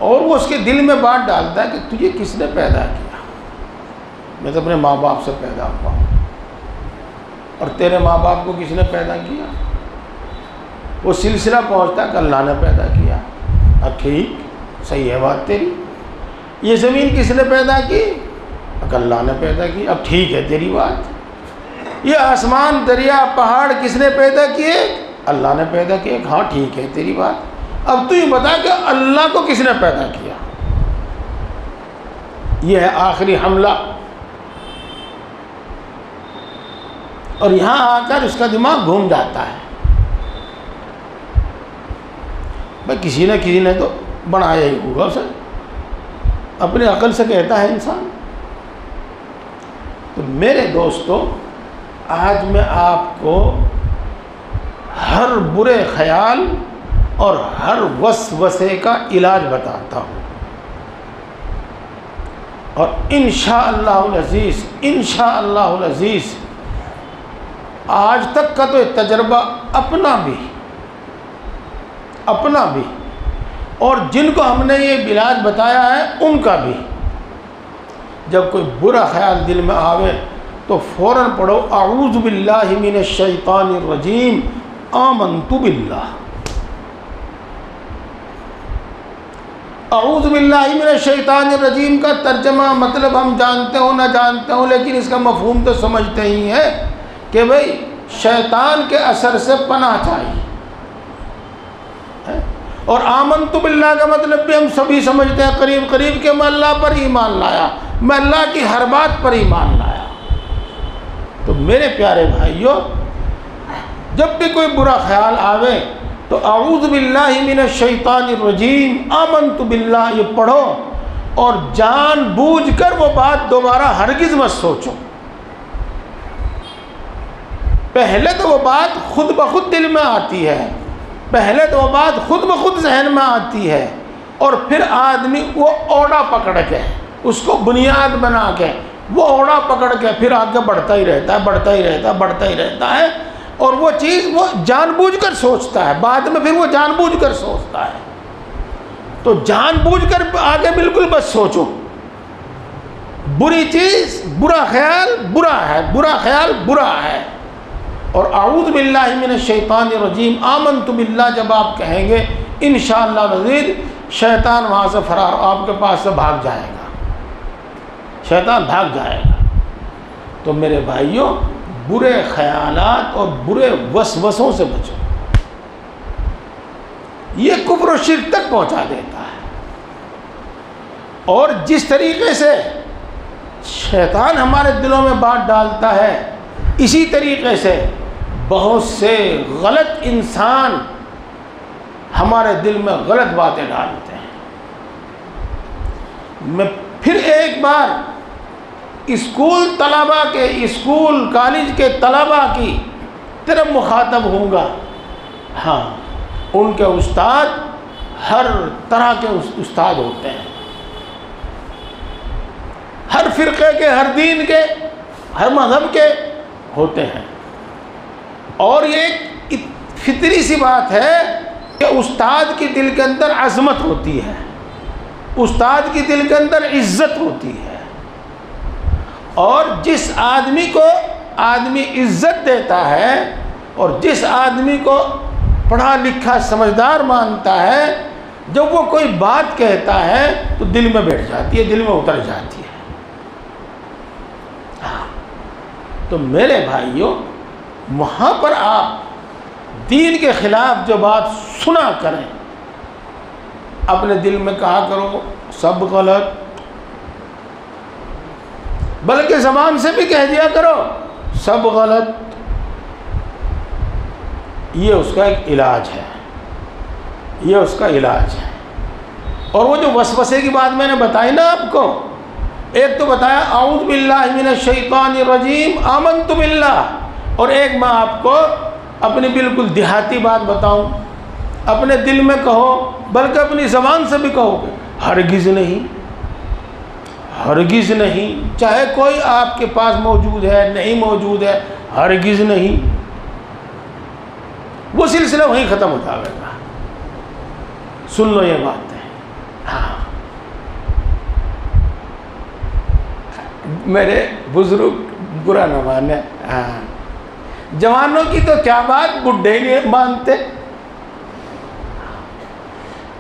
اور وہ اس کے دل میں بات ڈالتا ہے کہ تجھے کس نے پیدا کیا؟ میں تو اپنے ماں باپ سے پیدا ہوا ہوں، اور تیرے ماں باپ کو کس نے پیدا کیا؟ وہ سلسلہ پہنچتا ہے کہ اللہ نے پیدا کیا۔ اب ٹھیک، صحیح ہے بات تیری۔ یہ زمین کس نے پیدا کی؟ کہ اللہ نے پیدا کی۔ اب ٹھیک ہے تیری بات۔ یہ آسمان، دریا، پہاڑ کس نے پیدا کیے؟ اللہ نے پیدا کیے۔ ہاں ٹھیک ہے تیری بات۔ اب تو یہ بتا کہ اللہ کو کس نے پیدا کیا؟ یہ ہے آخری حملہ۔ اور یہاں آ کر اس کا دماغ گھوم جاتا ہے، بھائی کسی نے تو بنایا ہی ہوگا اسے، اپنی عقل سے کہتا ہے انسان۔ تو میرے دوستو، آج میں آپ کو ہر برے خیال اور ہر وسوسے کا علاج بتاتا ہوں، اور انشاءاللہ العزیز، انشاءاللہ العزیز، آج تک کا تو تجربہ اپنا بھی اور جن کو ہم نے یہ علاج بتایا ہے ان کا بھی، جب کوئی برا خیال دل میں آوے تو فوراً پڑھو اعوذ باللہ من الشیطان الرجیم آمنت باللہ۔ اعوذ باللہ من الشیطان الرجیم کا ترجمہ مطلب ہم جانتے ہوں نہ جانتے ہوں، لیکن اس کا مفہوم تو سمجھتے ہی ہیں کہ بھئی شیطان کے اثر سے پناہ چاہیے، اور آمنت باللہ کا مطلب بھی ہم سبھی سمجھتے ہیں قریب قریب کہ میں اللہ پر ایمان لایا، میں اللہ کی ہر بات پر ایمان لایا۔ تو میرے پیارے بھائیوں، جب بھی کوئی برا خیال آوے تو اعوذ باللہ من الشیطان الرجیم آمنت باللہ یہ پڑھو، اور جان بوجھ کر وہ بات دوبارہ ہرگز مت سوچو۔ پہلے تو وہ بات خود بخود دل میں آتی ہے، پہلے تو وہ بات خود بخود ذہن میں آتی ہے، اور پھر آدمی وہ اوڑا پکڑ کے، اس کو بنیاد بنا کے، وہ اوڑا پکڑ کے پھر آگے بڑھتا ہی رہتا ہے، بڑھتا ہی رہتا ہے، بڑھتا ہی رہتا ہے، اور وہ چیز وہ جان بوجھ کر سوچتا ہے، بعد میں پھر وہ جان بوجھ کر سوچتا ہے۔ تو جان بوجھ کر آگے بالکل بس سوچو، بری چیز، برا خیال برا ہے، برا خیال برا ہے۔ اور اعوذ باللہ من الشیطان الرجیم آمنت باللہ جب آپ کہیں گے، انشاءاللہ العزیز شیطان وہاں سے فرار، آپ کے پاس سے بھاگ جائے گا، شیطان بھاگ جائے گا۔ تو میرے بھائیوں، برے خیالات اور برے وسوسوں سے بچو، یہ کفر و شرک تک پہنچا دیتا ہے۔ اور جس طریقے سے شیطان ہمارے دلوں میں بات ڈالتا ہے، اسی طریقے سے بہت سے غلط انسان ہمارے دل میں غلط باتیں ڈالتے ہیں۔ میں پھر ایک بار اسکول طلباء کے، اسکول کالج کے طلباء کی طرف مخاطب ہوں گا۔ ہاں، ان کے استاد ہر طرح کے استاد ہوتے ہیں، ہر فرقے کے، ہر دین کے، ہر مذہب کے ہوتے ہیں، اور یہ ایک فطری سی بات ہے کہ استاد کی دل کے اندر عظمت ہوتی ہے، استاد کی دل کے اندر عزت ہوتی ہے، اور جس آدمی کو آدمی عزت دیتا ہے اور جس آدمی کو پڑھا لکھا سمجھدار مانتا ہے، جب وہ کوئی بات کہتا ہے تو دل میں بیٹھ جاتی ہے، دل میں اتر جاتی ہے۔ تو میرے بھائیوں، وہاں پر آپ دین کے خلاف جو بات سنا کریں، اپنے دل میں کہا کرو سب غلط، بلکہ زبان سے بھی کہہ دیا کرو سب غلط۔ یہ اس کا ایک علاج ہے، یہ اس کا علاج ہے۔ اور وہ جو وسوسے کی بات میں نے بتائی نا آپ کو، ایک تو بتایا اعوذ باللہ من الشیطان الرجیم آمنت باللہ، اور ایک میں آپ کو اپنی بالکل دیہاتی بات بتاؤں، اپنے دل میں کہو، بلکہ اپنی زبان سے بھی کہو گے ہرگز نہیں، ہرگز نہیں، چاہے کوئی آپ کے پاس موجود ہے نہیں موجود ہے، ہرگز نہیں۔ وہ سلسلہ وہیں ختم ہو جائے گا۔ سن لو یہ بات ہے۔ ہاں، میرے بزرگ برا نہ مانے، ہاں، جوانوں کی تو کیا بات، بڈھے نہیں مانتے۔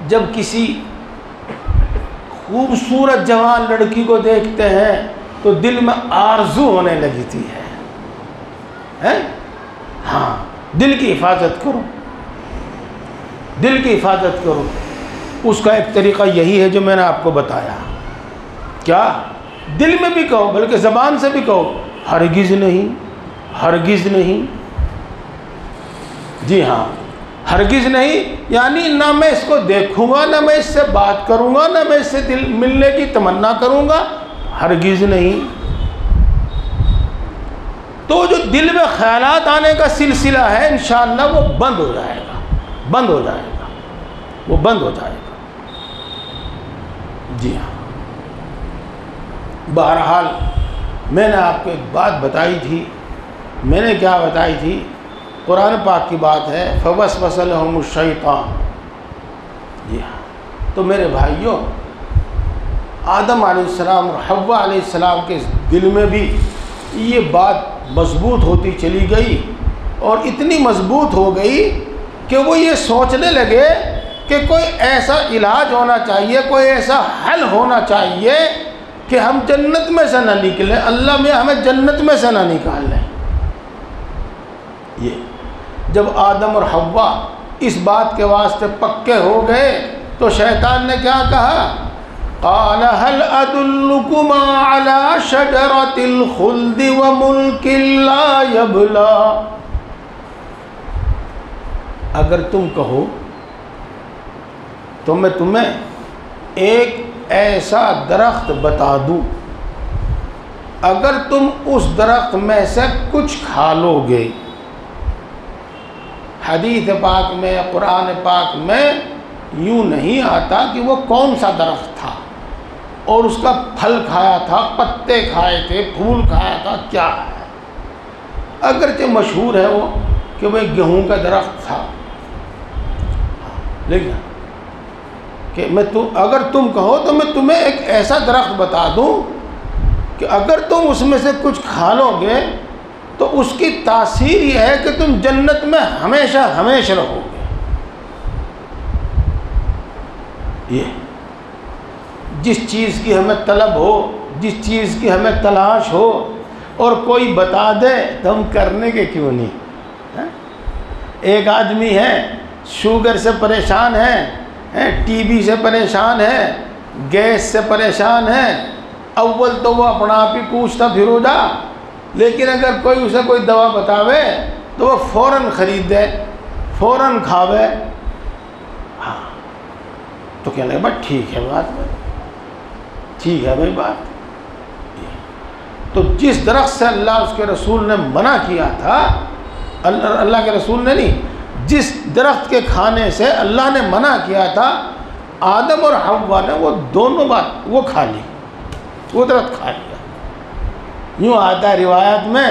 جب کسی خوبصورت جوان لڑکی کو دیکھتے ہیں تو دل میں آرزو ہونے لگتی ہے۔ ہاں، دل کی حفاظت کرو، دل کی حفاظت کرو۔ اس کا ایک طریقہ یہی ہے جو میں نے آپ کو بتایا، کیا دل میں بھی کہو بلکہ زبان سے بھی کہو ہرگز نہیں، ہرگز نہیں۔ جی ہاں، ہرگز نہیں، یعنی نہ میں اس کو دیکھوں گا، نہ میں اس سے بات کروں گا، نہ میں اس سے دل ملنے کی تمنا کروں گا، ہرگز نہیں۔ تو جو دل میں خیالات آنے کا سلسلہ ہے انشاءاللہ وہ بند ہو جائے گا، بند ہو جائے گا، وہ بند ہو جائے گا۔ جی ہاں، بہرحال میں نے آپ کو ایک بات بتائی تھی، میں نے کیا بتائی تھی؟ قرآن پاک کی بات ہے، فوسوس لہم الشیطان۔ جی ہاں، تو میرے بھائیوں، آدم علیہ السلام اور حوا علیہ السلام کے دل میں بھی یہ بات مضبوط ہوتی چلی گئی، اور اتنی مضبوط ہو گئی کہ وہ یہ سوچنے لگے کہ کوئی ایسا علاج ہونا چاہیے، کوئی ایسا حل ہونا چاہیے کہ ہم جنت میں سے نہ نکلیں، اللہ میں ہمیں جنت میں سے نہ نکال لیں۔ یہ جب آدم اور حوا اس بات کے واسطے پکے ہو گئے تو شیطان نے کیا کہا؟ قال هل ادلکم علی شجرۃ الخلد وملک لا یبلی، اگر تم کہو تو میں تمہیں ایک ایسا درخت بتا دوں، اگر تم اس درخت میں سے کچھ کھا لو گے۔ حدیث پاک میں، قرآن پاک میں یوں نہیں آتا کہ وہ کون سا درخت تھا اور اس کا پھل کھایا تھا، پتے کھائے تھے، پھول کھایا تھا، کیا ہے۔ اگرچہ مشہور ہے وہ کہ وہ گیہوں کا درخت تھا، لیکن کہ اگر تم کہو تو میں تمہیں ایک ایسا درخت بتا دوں کہ اگر تم اس میں سے کچھ کھا لو گے تو اس کی تاثیر یہ ہے کہ تم جنت میں ہمیشہ ہمیشہ رہو گے۔ یہ جس چیز کی ہمیں طلب ہو، جس چیز کی ہمیں تلاش ہو اور کوئی بتا دے تو ہم کرنے کے کیوں نہیں؟ ایک آدمی ہے شوگر سے پریشان ہے، ٹی بی سے پریشان ہے، گیس سے پریشان ہے، اول تو وہ اپنا آپ ہی پوچھتا پھرو جا، لیکن اگر کوئی اسے کوئی دوا بتاوے تو وہ فوراً خرید دے، فوراً کھاوے۔ ہاں تو کہنے لگے بات ٹھیک ہے، بات ٹھیک ہے بھائی بات۔ تو جس درخت سے اللہ اس کے رسول نے منع کیا تھا، اللہ کے رسول نے نہیں، جس درخت کے کھانے سے اللہ نے منع کیا تھا، آدم اور حوا نے وہ دونوں بات وہ کھا لی، وہ درخت کھا لیا۔ یوں آتا ہے روایت میں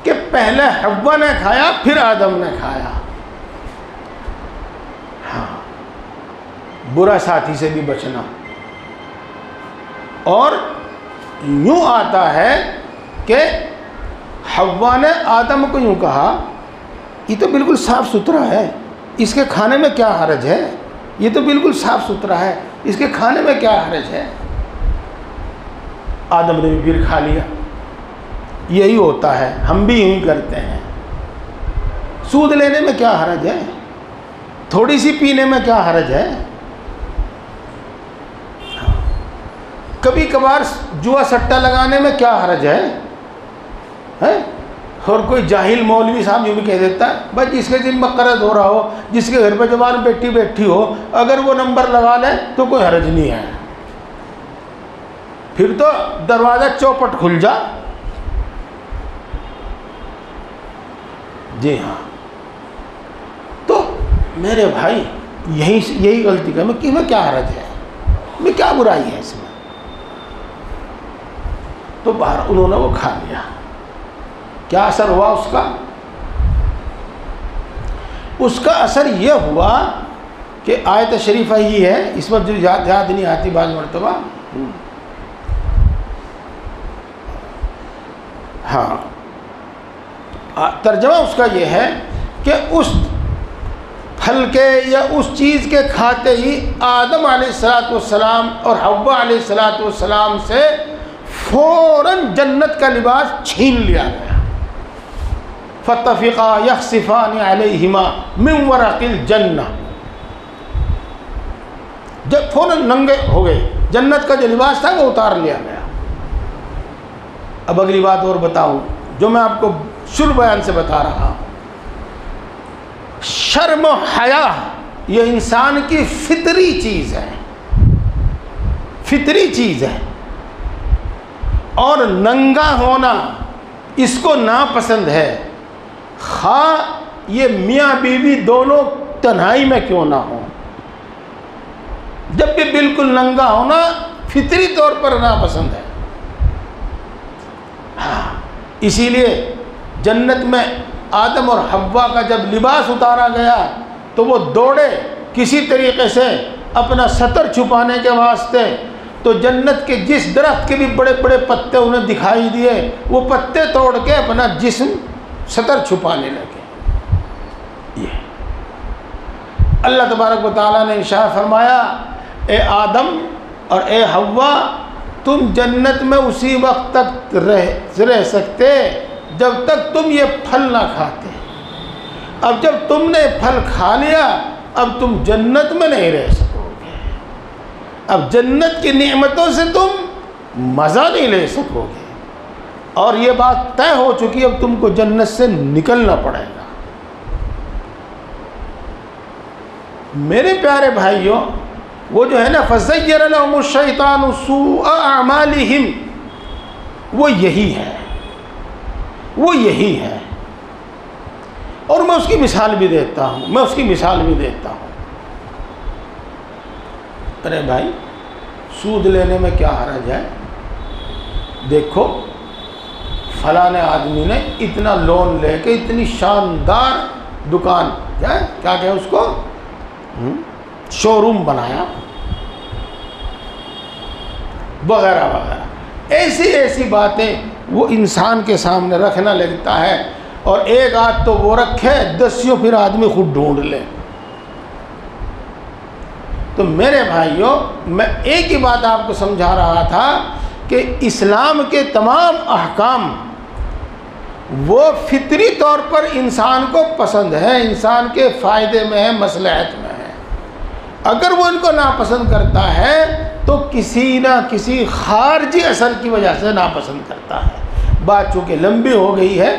کہ پہلے حوا نے کھایا پھر آدم نے کھایا۔ ہاں، برا ساتھی سے بھی بچنا۔ اور یوں آتا ہے کہ حوا نے آدم کو یوں کہا یہ تو بالکل صاف ستھرا ہے، اس کے کھانے میں کیا حرج ہے، یہ تو بالکل صاف ستھرا ہے، اس کے کھانے میں کیا حرج ہے۔ آدم نے بھی پھر کھا لیا۔ یہی ہوتا ہے، ہم بھی یوں ہی کرتے ہیں۔ سود لینے میں کیا حرج ہے، تھوڑی سی پینے میں کیا حرج ہے، کبھی کبھار جوا سٹا لگانے میں کیا حرج ہے۔ اور کوئی جاہل مولوی صاحب یوں بھی کہہ دیتا ہے بھائی جس کے ذمہ قرض ہو رہا ہو، جس کے گھر پہ جوان بیٹھی ہو، اگر وہ نمبر لگا لے تو کوئی حرج نہیں ہے، پھر تو دروازہ چوپٹ کھل جا۔ جی ہاں، تو میرے بھائی یہی غلطی کر میں کیا حرج ہے، میں کیا برائی ہے اس میں۔ تو باہر انہوں نے وہ کھا لیا۔ کیا اثر ہوا اس کا؟ اس کا اثر یہ ہوا کہ آیت شریفہ ہی ہے، اس وقت جو یاد نہیں آتی بعض مرتبہ۔ ہاں، ترجمہ اس کا یہ ہے کہ اس پھل کے یا اس چیز کے کھاتے ہی آدم علیہ السلام اور حوا علیہ السلام سے فوراً جنت کا لباس چھین لیا گیا۔ فَاتَّفِقَا يَخْصِفَانِ عَلَيْهِمَا مِنْ وَرَقِ الْجَنَّةِ، جب فوراً ننگے ہو گئے، جنت کا جو لباس تھا وہ اتار لیا گیا۔ اب اگلی بات اور بتاؤں جو میں آپ کو شروع بیان سے بتا رہا ہوں۔ شرم و حیا یہ انسان کی فطری چیز ہے، فطری چیز ہے، اور ننگا ہونا اس کو ناپسند ہے، خواہ یہ میاں بیوی دونوں تنہائی میں کیوں نہ ہوں۔ جب بھی بالکل ننگا ہونا فطری طور پر ناپسند ہے۔ اسی لیے جنت میں آدم اور حوا کا جب لباس اتارا گیا تو وہ دوڑے کسی طریقے سے اپنا ستر چھپانے کے واسطے، تو جنت کے جس درخت کے بھی بڑے بڑے پتے انہیں دکھائی دیے وہ پتے توڑ کے اپنا جسم ستر چھپانے لگے۔ یہ اللہ تبارک و تعالیٰ نے ارشاد فرمایا، اے آدم اور اے حوا تم جنت میں اسی وقت تک رہ سکتے جب تک تم یہ پھل نہ کھاتے، اب جب تم نے پھل کھا لیا اب تم جنت میں نہیں رہ سکو گے، اب جنت کی نعمتوں سے تم مزہ نہیں لے سکو گے، اور یہ بات طے ہو چکی، اب تم کو جنت سے نکلنا پڑے گا۔ میرے پیارے بھائیوں، وہ جو ہے نا فَزَيَّنَ لَهُمُ الشَّيْطَانُ سُوءَ أَعْمَالِهِمْ، وہ یہی ہے، وہ یہی ہے۔ اور میں اس کی مثال بھی دیتا ہوں، ارے بھائی سود لینے میں کیا حرج ہے؟ دیکھو فلاں آدمی نے اتنا لون لے کے اتنی شاندار دکان، کیا کہ اس کو شو روم بنایا وغیرہ وغیرہ، ایسی باتیں وہ انسان کے سامنے رکھنا لگتا ہے، اور ایک آدھ تو وہ رکھے، دسیوں پھر آدمی خود ڈھونڈ لے۔ تو میرے بھائیوں، میں ایک ہی بات آپ کو سمجھا رہا تھا کہ اسلام کے تمام احکام وہ فطری طور پر انسان کو پسند ہے، انسان کے فائدے میں ہے، مصلحت میں ہے۔ اگر وہ ان کو ناپسند کرتا ہے تو کسی نہ کسی خارجی اثر کی وجہ سے ناپسند کرتا ہے۔ بات چونکہ لمبی ہو گئی ہے،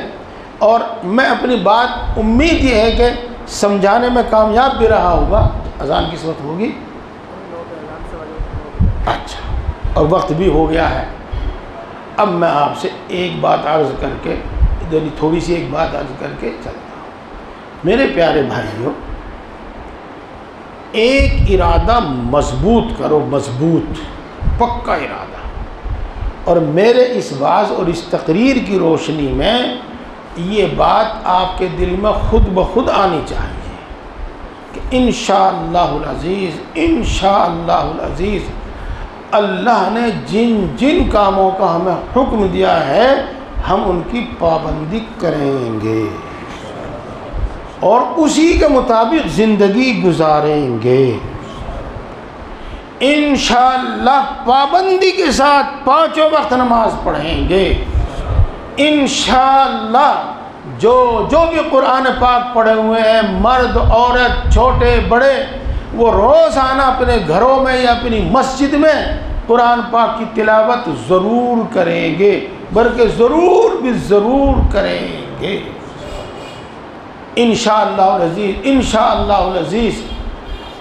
اور میں اپنی بات امید یہ ہے کہ سمجھانے میں کامیاب بھی رہا ہوگا۔ اذان کس وقت ہوگی؟ اچھا، اور وقت بھی ہو گیا ہے۔ اب میں آپ سے ایک بات عرض کر کے، تھوڑی سی ایک بات عرض کر کے چلتا ہوں۔ میرے پیارے بھائیوں، ایک ارادہ مضبوط کرو، مضبوط پکا ارادہ، اور میرے اس واعظ اور اس تقریر کی روشنی میں یہ بات آپ کے دل میں خود بخود آنی چاہیے کہ انشاءاللہ العزیز، انشاءاللہ العزیز، اللہ نے جن جن کاموں کا ہمیں حکم دیا ہے ہم ان کی پابندی کریں گے اور اسی کے مطابق زندگی گزاریں گے انشاءاللہ۔ پابندی کے ساتھ 5 وقت نماز پڑھیں گے انشاءاللہ۔ جو بھی قرآن پاک پڑھے ہوئے ہیں، مرد عورت چھوٹے بڑے، وہ روزانہ اپنے گھروں میں یا اپنی مسجد میں قرآن پاک کی تلاوت ضرور کریں گے، بلکہ ضرور بھی ضرور کریں گے انشاءاللہ العزیز، انشاءاللہ العزیز۔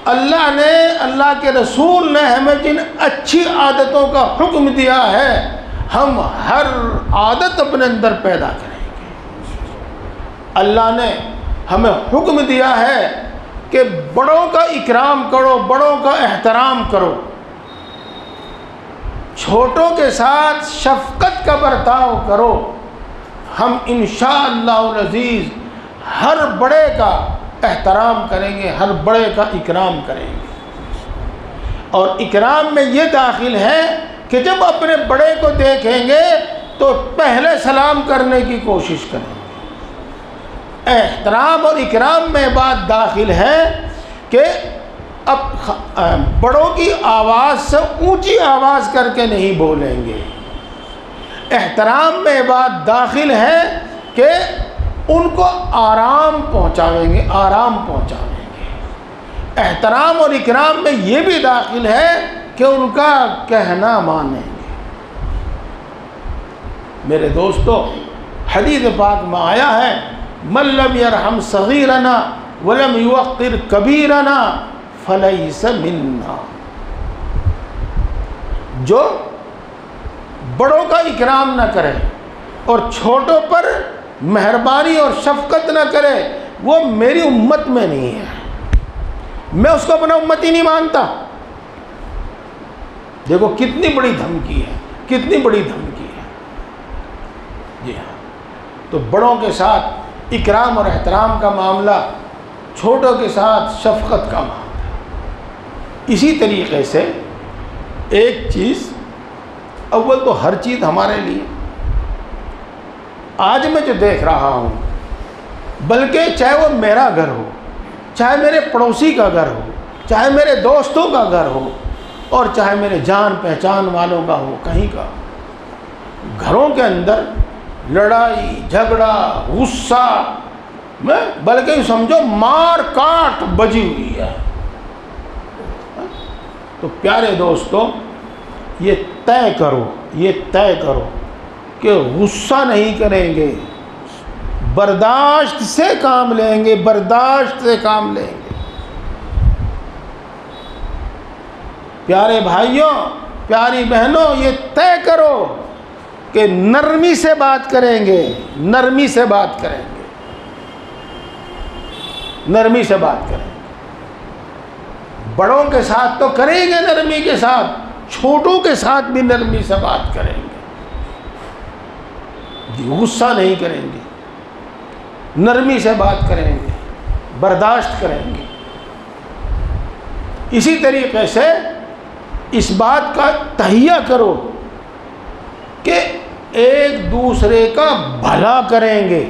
اللہ کے رسول نے ہمیں جن اچھی عادتوں کا حکم دیا ہے ہم ہر عادت اپنے اندر پیدا کریں گے۔ اللہ نے ہمیں حکم دیا ہے کہ بڑوں کا اکرام کرو، بڑوں کا احترام کرو، چھوٹوں کے ساتھ شفقت کا برتاؤ کرو۔ ہم انشاءاللہ العزیز ہر بڑے کا احترام کریں گے، ہر بڑے کا اکرام کریں گے، اور اکرام میں یہ داخل ہے کہ جب اپنے بڑے کو دیکھیں گے تو پہلے سلام کرنے کی کوشش کریں گے۔ احترام اور اکرام میں بات داخل ہے کہ اب بڑوں کی آواز سے اونچی آواز کر کے نہیں بولیں گے۔ احترام میں بات داخل ہے کہ ان کو آرام پہنچاویں گے، آرام پہنچاویں گے۔ احترام اور اکرام میں یہ بھی داخل ہے کہ ان کا کہنا مانیں گے۔ میرے دوستو، حدیث پاک میں آیا ہے من لم یرحم صغیرنا ولم یوقر کبیرنا فلیس منا۔ جو بڑوں کا اکرام نہ کرے اور چھوٹوں پر مہربانی اور شفقت نہ کرے وہ میری امت میں نہیں ہے، میں اس کو اپنا امتی نہیں مانتا۔ دیکھو کتنی بڑی دھمکی ہے، کتنی بڑی دھمکی ہے۔ جی ہاں، تو بڑوں کے ساتھ اکرام اور احترام کا معاملہ، چھوٹوں کے ساتھ شفقت کا معاملہ۔ اسی طریقے سے ایک چیز، اول تو ہر چیز ہمارے لیے، آج میں جو دیکھ رہا ہوں، بلکہ چاہے وہ میرا گھر ہو، چاہے میرے پڑوسی کا گھر ہو، چاہے میرے دوستوں کا گھر ہو، اور چاہے میرے جان پہچان والوں کا ہو، کہیں کا، گھروں کے اندر لڑائی جھگڑا غصہ میں بلکہ سمجھو مار کاٹ بجی ہوئی ہے۔ تو پیارے دوستو، یہ طے کرو کہ غصہ نہیں کریں گے، برداشت سے کام لیں گے، برداشت سے کام لیں گے۔ پیارے بھائیوں، پیاری بہنوں، یہ طے کرو کہ نرمی سے بات کریں گے، نرمی سے بات کریں گے، نرمی سے بات کریں گے۔ بڑوں کے ساتھ تو کریں گے نرمی کے ساتھ، چھوٹوں کے ساتھ بھی نرمی سے بات کریں گے، غصہ نہیں کریں گے، نرمی سے بات کریں گے، برداشت کریں گے۔ اسی طریقے سے اس بات کا تہیہ کرو کہ ایک دوسرے کا بھلا کریں گے،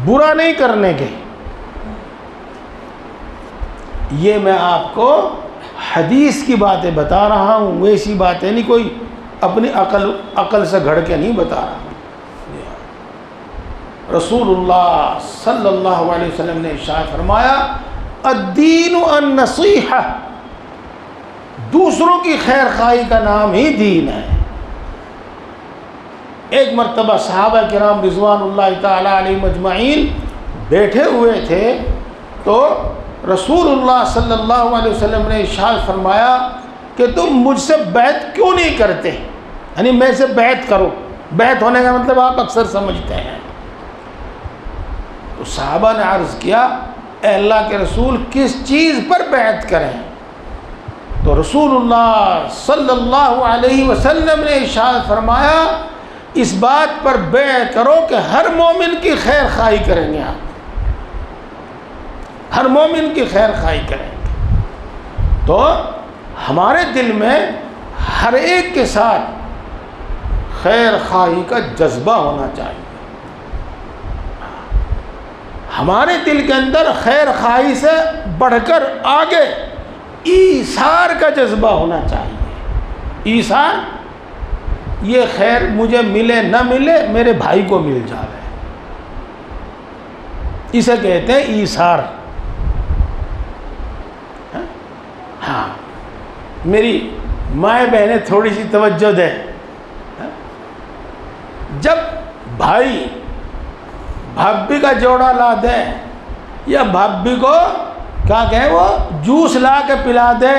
برا نہیں کرنے کے۔ یہ میں آپ کو حدیث کی باتیں بتا رہا ہوں، ویسی باتیں نہیں، کوئی اپنی عقل سے گھڑ کے نہیں بتا رہا ہوں۔ رسول اللہ صلی اللہ علیہ وسلم نے ارشاد فرمایا، الدین النصیحہ، دوسروں کی خیر خواہی کا نام ہی دین ہے۔ ایک مرتبہ صحابہ کرام رضوان اللہ تعالی علیہم اجمعین بیٹھے ہوئے تھے، تو رسول اللہ صلی اللہ علیہ وسلم نے ارشاد فرمایا کہ تم مجھ سے بیعت کیوں نہیں کرتے، یعنی میں سے بیعت کرو۔ بیعت ہونے کا مطلب آپ اکثر سمجھتے ہیں۔ تو صحابہ نے عرض کیا، اے اللہ کے رسول، کس چیز پر بیعت کریں؟ تو رسول اللہ صلی اللہ علیہ وسلم نے ارشاد فرمایا، اس بات پر بیعت کرو کہ ہر مومن کی خیر خواہی کریں گے آپ، ہر مومن کی خیر خواہی کریں گے۔ تو ہمارے دل میں ہر ایک کے ساتھ خیر خواہی کا جذبہ ہونا چاہیے، ہمارے دل کے اندر خیر خواہی سے بڑھ کر آگے ایثار کا جذبہ ہونا چاہیے۔ ایثار، یہ خیر مجھے ملے نہ ملے، میرے بھائی کو مل جائے، اسے کہتے ہیں ایثار۔ ہاں، میری مائیں بہنیں تھوڑی سی توجہ دیں۔ جب بھائی بھابھی کا جوڑا لا دے، یا بھابھی کو کیا کہیں وہ جوس لا کے پلا دے،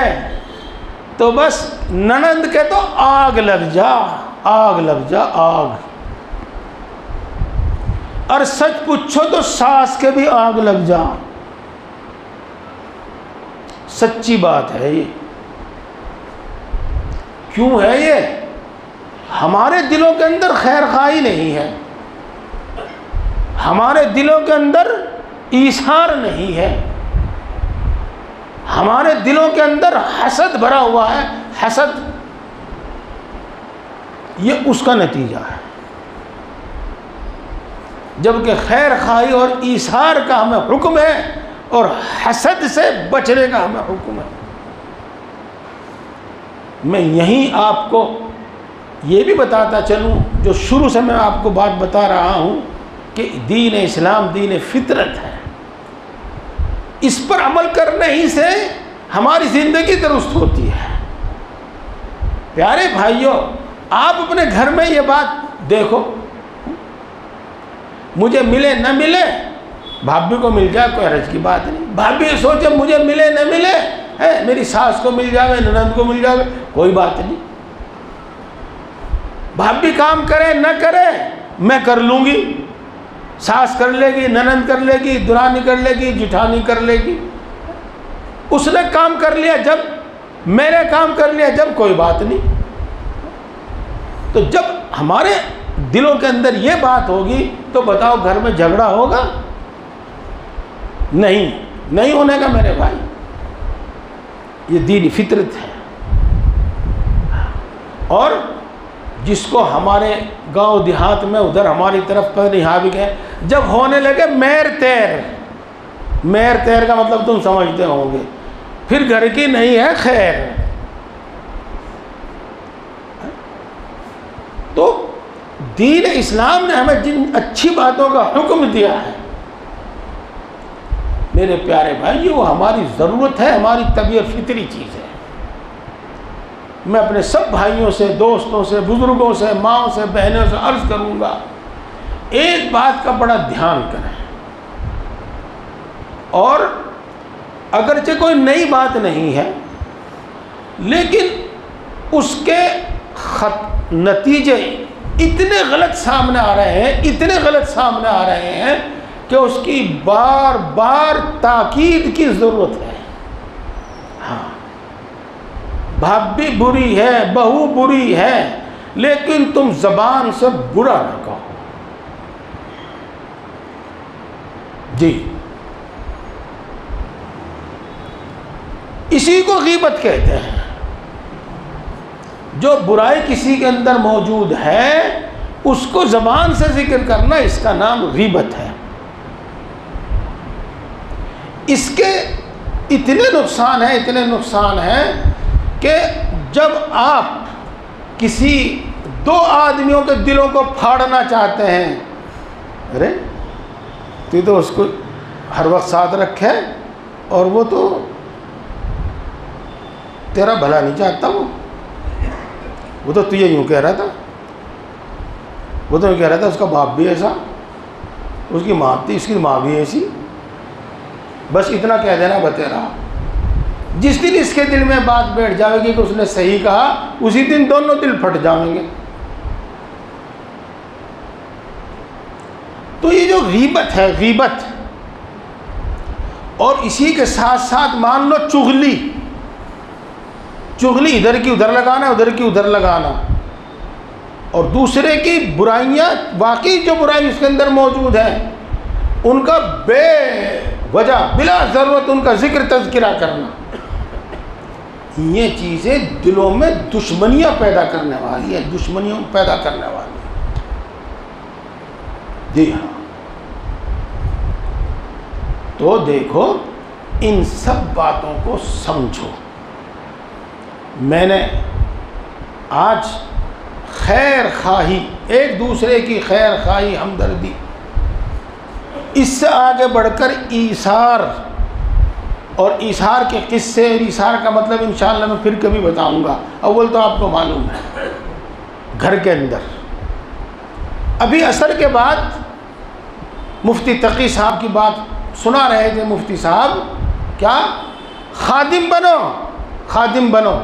تو بس ننند کے تو آگ لگ جا، آگ لگ جا، آگ۔ اور سچ پوچھو تو ساس کے بھی آگ لگ جا۔ سچی بات ہے یہ۔ کیوں ہے یہ؟ ہمارے دلوں کے اندر خیر خواہی نہیں ہے، ہمارے دلوں کے اندر ایثار نہیں ہے، ہمارے دلوں کے اندر حسد بھرا ہوا ہے۔ حسد یہ اس کا نتیجہ ہے، جبکہ خیر خواہی اور ایثار کا ہمیں حکم ہے، اور حسد سے بچنے کا ہمیں حکم ہے۔ میں یہیں آپ کو یہ بھی بتاتا چلوں، جو شروع سے میں آپ کو بات بتا رہا ہوں، کہ دین اسلام دین فطرت ہے، اس پر عمل کرنے ہی سے ہماری زندگی درست ہوتی ہے۔ پیارے بھائیوں، آپ اپنے گھر میں یہ بات دیکھو، مجھے ملے نہ ملے، بھابھی کو مل جائے کوئی حرج کی بات نہیں۔ بھابھی سوچے مجھے ملے نہ ملے، میری ساس کو مل جائے، ننند کو مل جائے، کوئی بات نہیں۔ بھابھی کام کرے نہ کرے، میں کر لوں گی، ساس کر لے گی، ننند کر لے گی، درانی کر لے گی، جٹھانی کر لے گی۔ اس نے کام کر لیا جب، میں نے کام کر لیا جب، کوئی بات نہیں۔ تو جب ہمارے دلوں کے اندر یہ بات ہوگی تو بتاؤ گھر میں جھگڑا ہوگا؟ نہیں ہونے کا میرے بھائی۔ یہ دین فطرت ہے۔ اور جس کو ہمارے گاؤں دیہات میں ادھر ہماری طرف پر یہاں بھی گئے، جب ہونے لگے میر تیر کا مطلب تم سمجھتے ہوں گے، پھر گھر کی نہیں ہے خیر۔ تو دین اسلام نے ہمیں جن اچھی باتوں کا حکم دیا ہے میرے پیارے بھائی، وہ ہماری ضرورت ہے، ہماری طبیعت فطری چیز ہے۔ میں اپنے سب بھائیوں سے، دوستوں سے، بزرگوں سے، ماؤں سے، بہنوں سے عرض کروں گا، ایک بات کا بڑا دھیان کریں، اور اگرچہ کوئی نئی بات نہیں ہے لیکن اس کے نتیجے اتنے غلط سامنے آ رہے ہیں، اتنے غلط سامنے آ رہے ہیں کہ اس کی بار بار تاکید کی ضرورت ہے۔ ہاں، بھابھی بری ہے، بہو بری ہے، لیکن تم زبان سے برا نہ کہو۔ جی، اسی کو غیبت کہتے ہیں۔ جو برائی کسی کے اندر موجود ہے اس کو زبان سے ذکر کرنا، اس کا نام غیبت ہے۔ اس کے اتنے نقصان ہیں کہ جب آپ کسی دو آدمیوں کے دلوں کو پھاڑنا چاہتے ہیں، ارے تو اس کو ہر وقت ساتھ رکھے اور وہ تو تیرا بھلا نہیں چاہتا، وہ تو تجھے یوں کہہ رہا تھا، وہ تو یوں کہہ رہا تھا، اس کا باپ بھی ایسا، اس کی ماں تھی، اس کی ماں بھی ایسی، بس اتنا کہہ دینا بتیرا۔ جس دن اس کے دل میں بات بیٹھ جائے گی کہ اس نے صحیح کہا، اسی دن دونوں دل پھٹ جائیں گے۔ تو یہ جو غیبت ہے، غیبت، اور اسی کے ساتھ ساتھ مان لو چغلی ادھر کی ادھر لگانا، ادھر کی ادھر لگانا، اور دوسرے کی برائیاں، واقعی جو برائی اس کے اندر موجود ہیں ان کا بے وجہ بلا ضرورت ان کا ذکر تذکرہ کرنا، یہ چیزیں دلوں میں دشمنیاں پیدا کرنے والی ہیں، دشمنیوں پیدا کرنے والی ہیں۔ جی ہاں، تو دیکھو ان سب باتوں کو سمجھو۔ میں نے آج خیر خواہی، ایک دوسرے کی خیر خواہی، ہمدردی، اس سے آگے بڑھ کر ایثار اور ایثار کے قصے، اور ایثار کا مطلب انشاءاللہ میں پھر کبھی بتاؤں گا۔ اول تو آپ کو معلوم ہے گھر کے اندر ابھی عصر کے بعد مفتی تقی صاحب کی بات سنا رہے تھے مفتی صاحب، کیا خادم بنو، خادم بنو،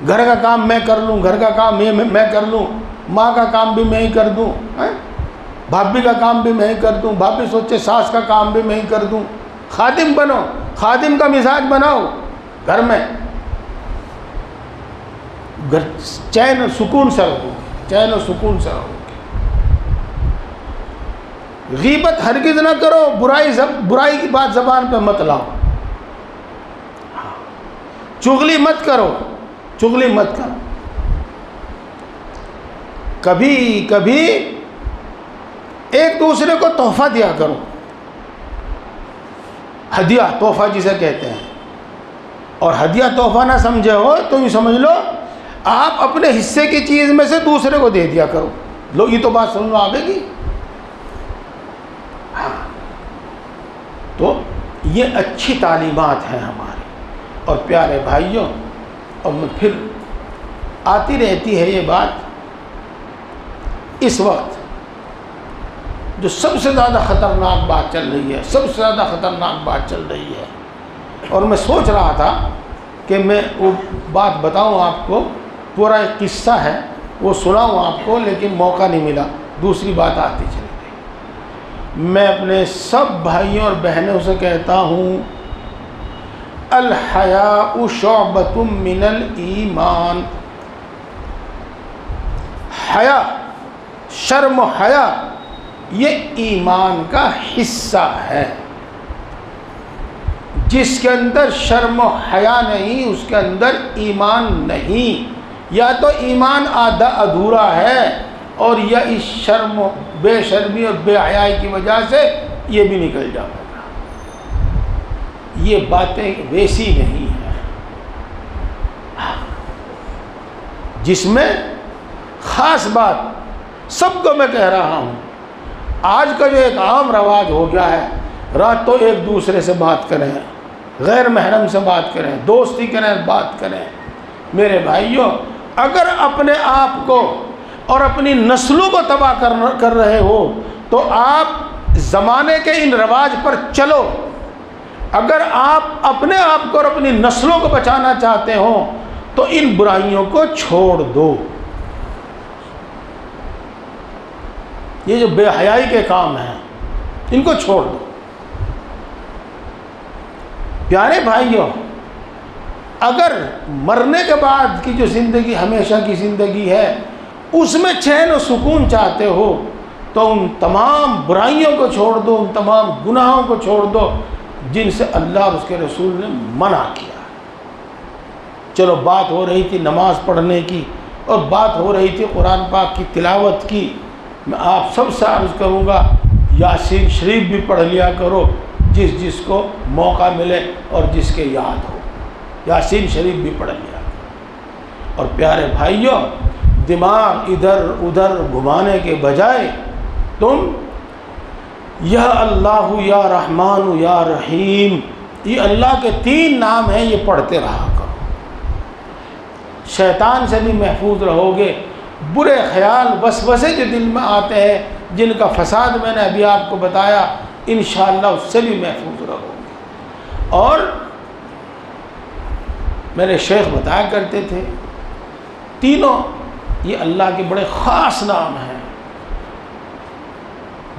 گھر کا کام میں کر لوں، گھر کا کام میں کر لوں، ماں کا کام بھی میں ہی کر دوں، بھابھی کا کام بھی میں ہی کر دوں، بھابھی سوچے ساس کا کام بھی میں ہی کر دوں۔ خادم بنو، خادم کا مزاج بناؤ، گھر میں چین و سکون سے رہو، چین و سکون سے رہو۔ غیبت ہرگز نہ کرو، برائی کی بات زبان پہ مت لاؤ، چغلی مت کرو، چغلی مت کرو۔ کبھی کبھی ایک دوسرے کو تحفہ دیا کرو، ہدیہ تحفہ جسے کہتے ہیں، اور ہدیہ تحفہ نہ سمجھے ہو تو یہ سمجھ لو آپ اپنے حصے کی چیز میں سے دوسرے کو دے دیا کرو۔ لو یہ تو بات سمجھ میں آئے گی۔ تو یہ اچھی تعلیمات ہیں ہماری، اور پیارے بھائیوں، اور میں پھر آتی رہتی ہے یہ بات، اس وقت جو سب سے زیادہ خطرناک بات چل رہی ہے، سب سے زیادہ خطرناک بات چل رہی ہے، اور میں سوچ رہا تھا کہ میں وہ بات بتاؤں آپ کو، پورا ایک قصہ ہے وہ سناؤں آپ کو، لیکن موقع نہیں ملا، دوسری بات آتی چلی گئی۔ میں اپنے سب بھائیوں اور بہنوں سے کہتا ہوں، الحیاء شعبۃ من الایمان، حیا، شرم و حیا یہ ایمان کا حصہ ہے۔ جس کے اندر شرم و حیا نہیں اس کے اندر ایمان نہیں، یا تو ایمان آدھا ادھورا ہے، اور یا اس شرم و بے شرمی اور بے حیائی کی وجہ سے یہ بھی نکل جائے گا۔ یہ باتیں ویسی نہیں ہیں جس میں خاص بات سب کو میں کہہ رہا ہوں، آج کا جو ایک عام رواج ہو گیا ہے، رات تو ایک دوسرے سے بات کریں، غیر محرم سے بات کریں، دوستی کریں، بات کریں۔ میرے بھائیوں، اگر اپنے آپ کو اور اپنی نسلوں کو تباہ کر رہے ہو تو آپ زمانے کے ان رواج پر چلو۔ اگر آپ اپنے آپ کو اور اپنی نسلوں کو بچانا چاہتے ہو تو ان برائیوں کو چھوڑ دو۔ یہ جو بے حیائی کے کام ہیں ان کو چھوڑ دو۔ پیارے بھائیوں، اگر مرنے کے بعد کی جو زندگی ہمیشہ کی زندگی ہے اس میں چین و سکون چاہتے ہو تو ان تمام برائیوں کو چھوڑ دو، ان تمام گناہوں کو چھوڑ دو جن سے اللہ اور اس کے رسول نے منع کیا۔ چلو بات ہو رہی تھی نماز پڑھنے کی اور بات ہو رہی تھی قرآن پاک کی تلاوت کی، میں آپ سب سے عرض کروں گا یاسین شریف بھی پڑھ لیا کرو، جس کو موقع ملے اور جس کے یاد ہو، یاسین شریف بھی پڑھ لیا کرو۔ اور پیارے بھائیوں، دماغ ادھر ادھر گھمانے کے بجائے تم یا اللہ یا رحمان یا رحیم، یہ اللہ کے 3 نام ہیں، یہ پڑھتے رہا کرو۔ شیطان سے بھی محفوظ رہو گے، برے خیال وسوسے جو دل میں آتے ہیں جن کا فساد میں نے ابھی آپ کو بتایا، انشاءاللہ اس سے بھی محفوظ رہو گے۔ اور میرے شیخ بتایا کرتے تھے تینوں یہ اللہ کے بڑے خاص نام ہیں،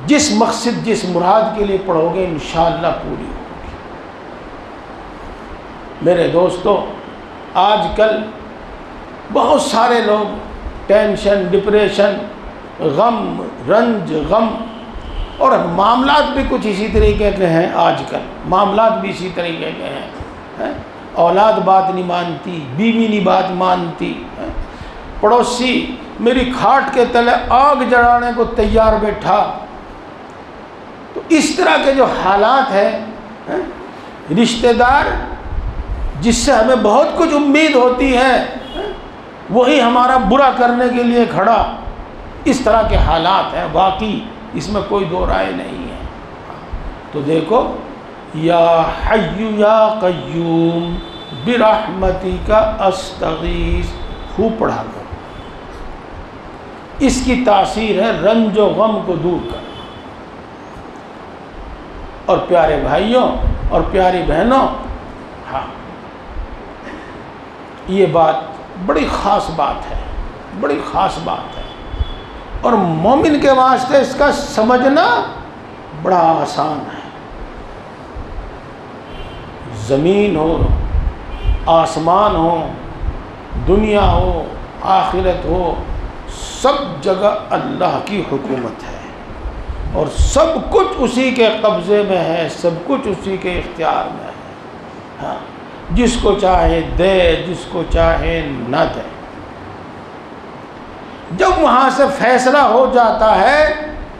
جس مقصد جس مراد کے لیے پڑھو گے انشاءاللہ پوری ہوگی۔ میرے دوستو، آج کل بہت سارے لوگ ٹینشن، ڈپریشن، غم، رنج، غم، اور معاملات بھی کچھ اسی طریقے کے ہیں۔ آج کل معاملات بھی اسی طریقے کے ہیں، اولاد بات نہیں مانتی، بیوی نہیں بات مانتی، پڑوسی میری کھاٹ کے تلے آگ جلانے کو تیار بیٹھا۔ تو اس طرح کے جو حالات ہیں، رشتہ دار جس سے ہمیں بہت کچھ امید ہوتی ہے وہی ہمارا برا کرنے کے لیے کھڑا، اس طرح کے حالات ہیں۔ واقعی اس میں کوئی دو رائے نہیں ہے۔ تو دیکھو، یا حی یا قیوم برحمتک استغیث خوب پڑھا کرو، اس کی تاثیر ہے رنج و غم کو دور کرنا۔ اور پیارے بھائیوں اور پیاری بہنوں، ہاں یہ بات بڑی خاص بات ہے، بڑی خاص بات ہے، اور مومن کے واسطے اس کا سمجھنا بڑا آسان ہے۔ زمین ہو، آسمان ہو، دنیا ہو، آخرت ہو، سب جگہ اللہ کی حکومت ہے، اور سب کچھ اسی کے قبضے میں ہے، سب کچھ اسی کے اختیار میں ہے۔ ہاں، جس کو چاہے دے، جس کو چاہے نہ دے۔ جب وہاں سے فیصلہ ہو جاتا ہے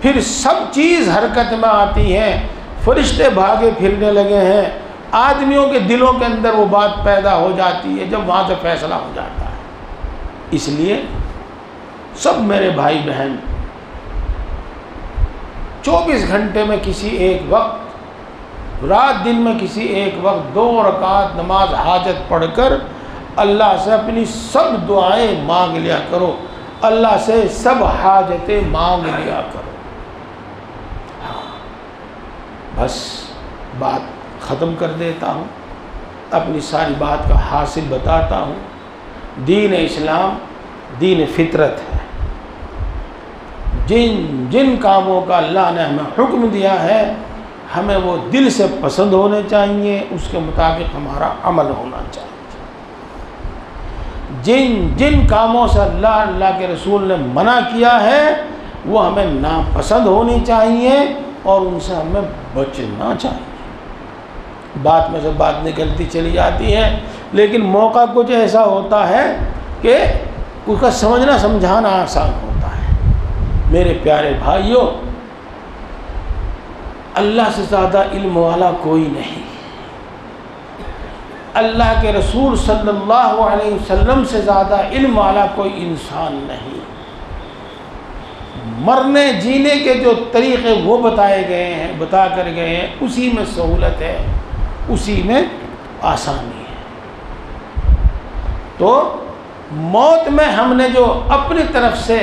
پھر سب چیز حرکت میں آتی ہیں، فرشتے بھاگے پھرنے لگے ہیں، آدمیوں کے دلوں کے اندر وہ بات پیدا ہو جاتی ہے جب وہاں سے فیصلہ ہو جاتا ہے۔ اس لیے سب میرے بھائی بہن 24 گھنٹے میں کسی ایک وقت، رات دن میں کسی ایک وقت 2 رکعت نماز حاجت پڑھ کر اللہ سے اپنی سب دعائیں مانگ لیا کرو، اللہ سے سب حاجتیں مانگ لیا کرو۔ بس بات ختم کر دیتا ہوں، اپنی ساری بات کا حاصل بتاتا ہوں۔ دین اسلام دین فطرت ہے، جن جن کاموں کا اللہ نے ہمیں حکم دیا ہے ہمیں وہ دل سے پسند ہونے چاہیے، اس کے مطابق ہمارا عمل ہونا چاہیے۔ جن جن کاموں سے اللہ کے رسول نے منع کیا ہے وہ ہمیں ناپسند ہونی چاہیے اور ان سے ہمیں بچنا چاہیے۔ بات میں سے بات نکلتی چلی جاتی ہے، لیکن موقع کچھ ایسا ہوتا ہے کہ اس کا سمجھنا سمجھانا آسان ہوتا ہے۔ میرے پیارے بھائیوں، اللہ سے زیادہ علم والا کوئی نہیں، اللہ کے رسول صلی اللہ علیہ وسلم سے زیادہ علم والا کوئی انسان نہیں۔ مرنے جینے کے جو طریقے وہ بتائے گئے ہیں، بتا کر گئے ہیں، اسی میں سہولت ہے، اسی میں آسانی ہے۔ تو موت میں ہم نے جو اپنی طرف سے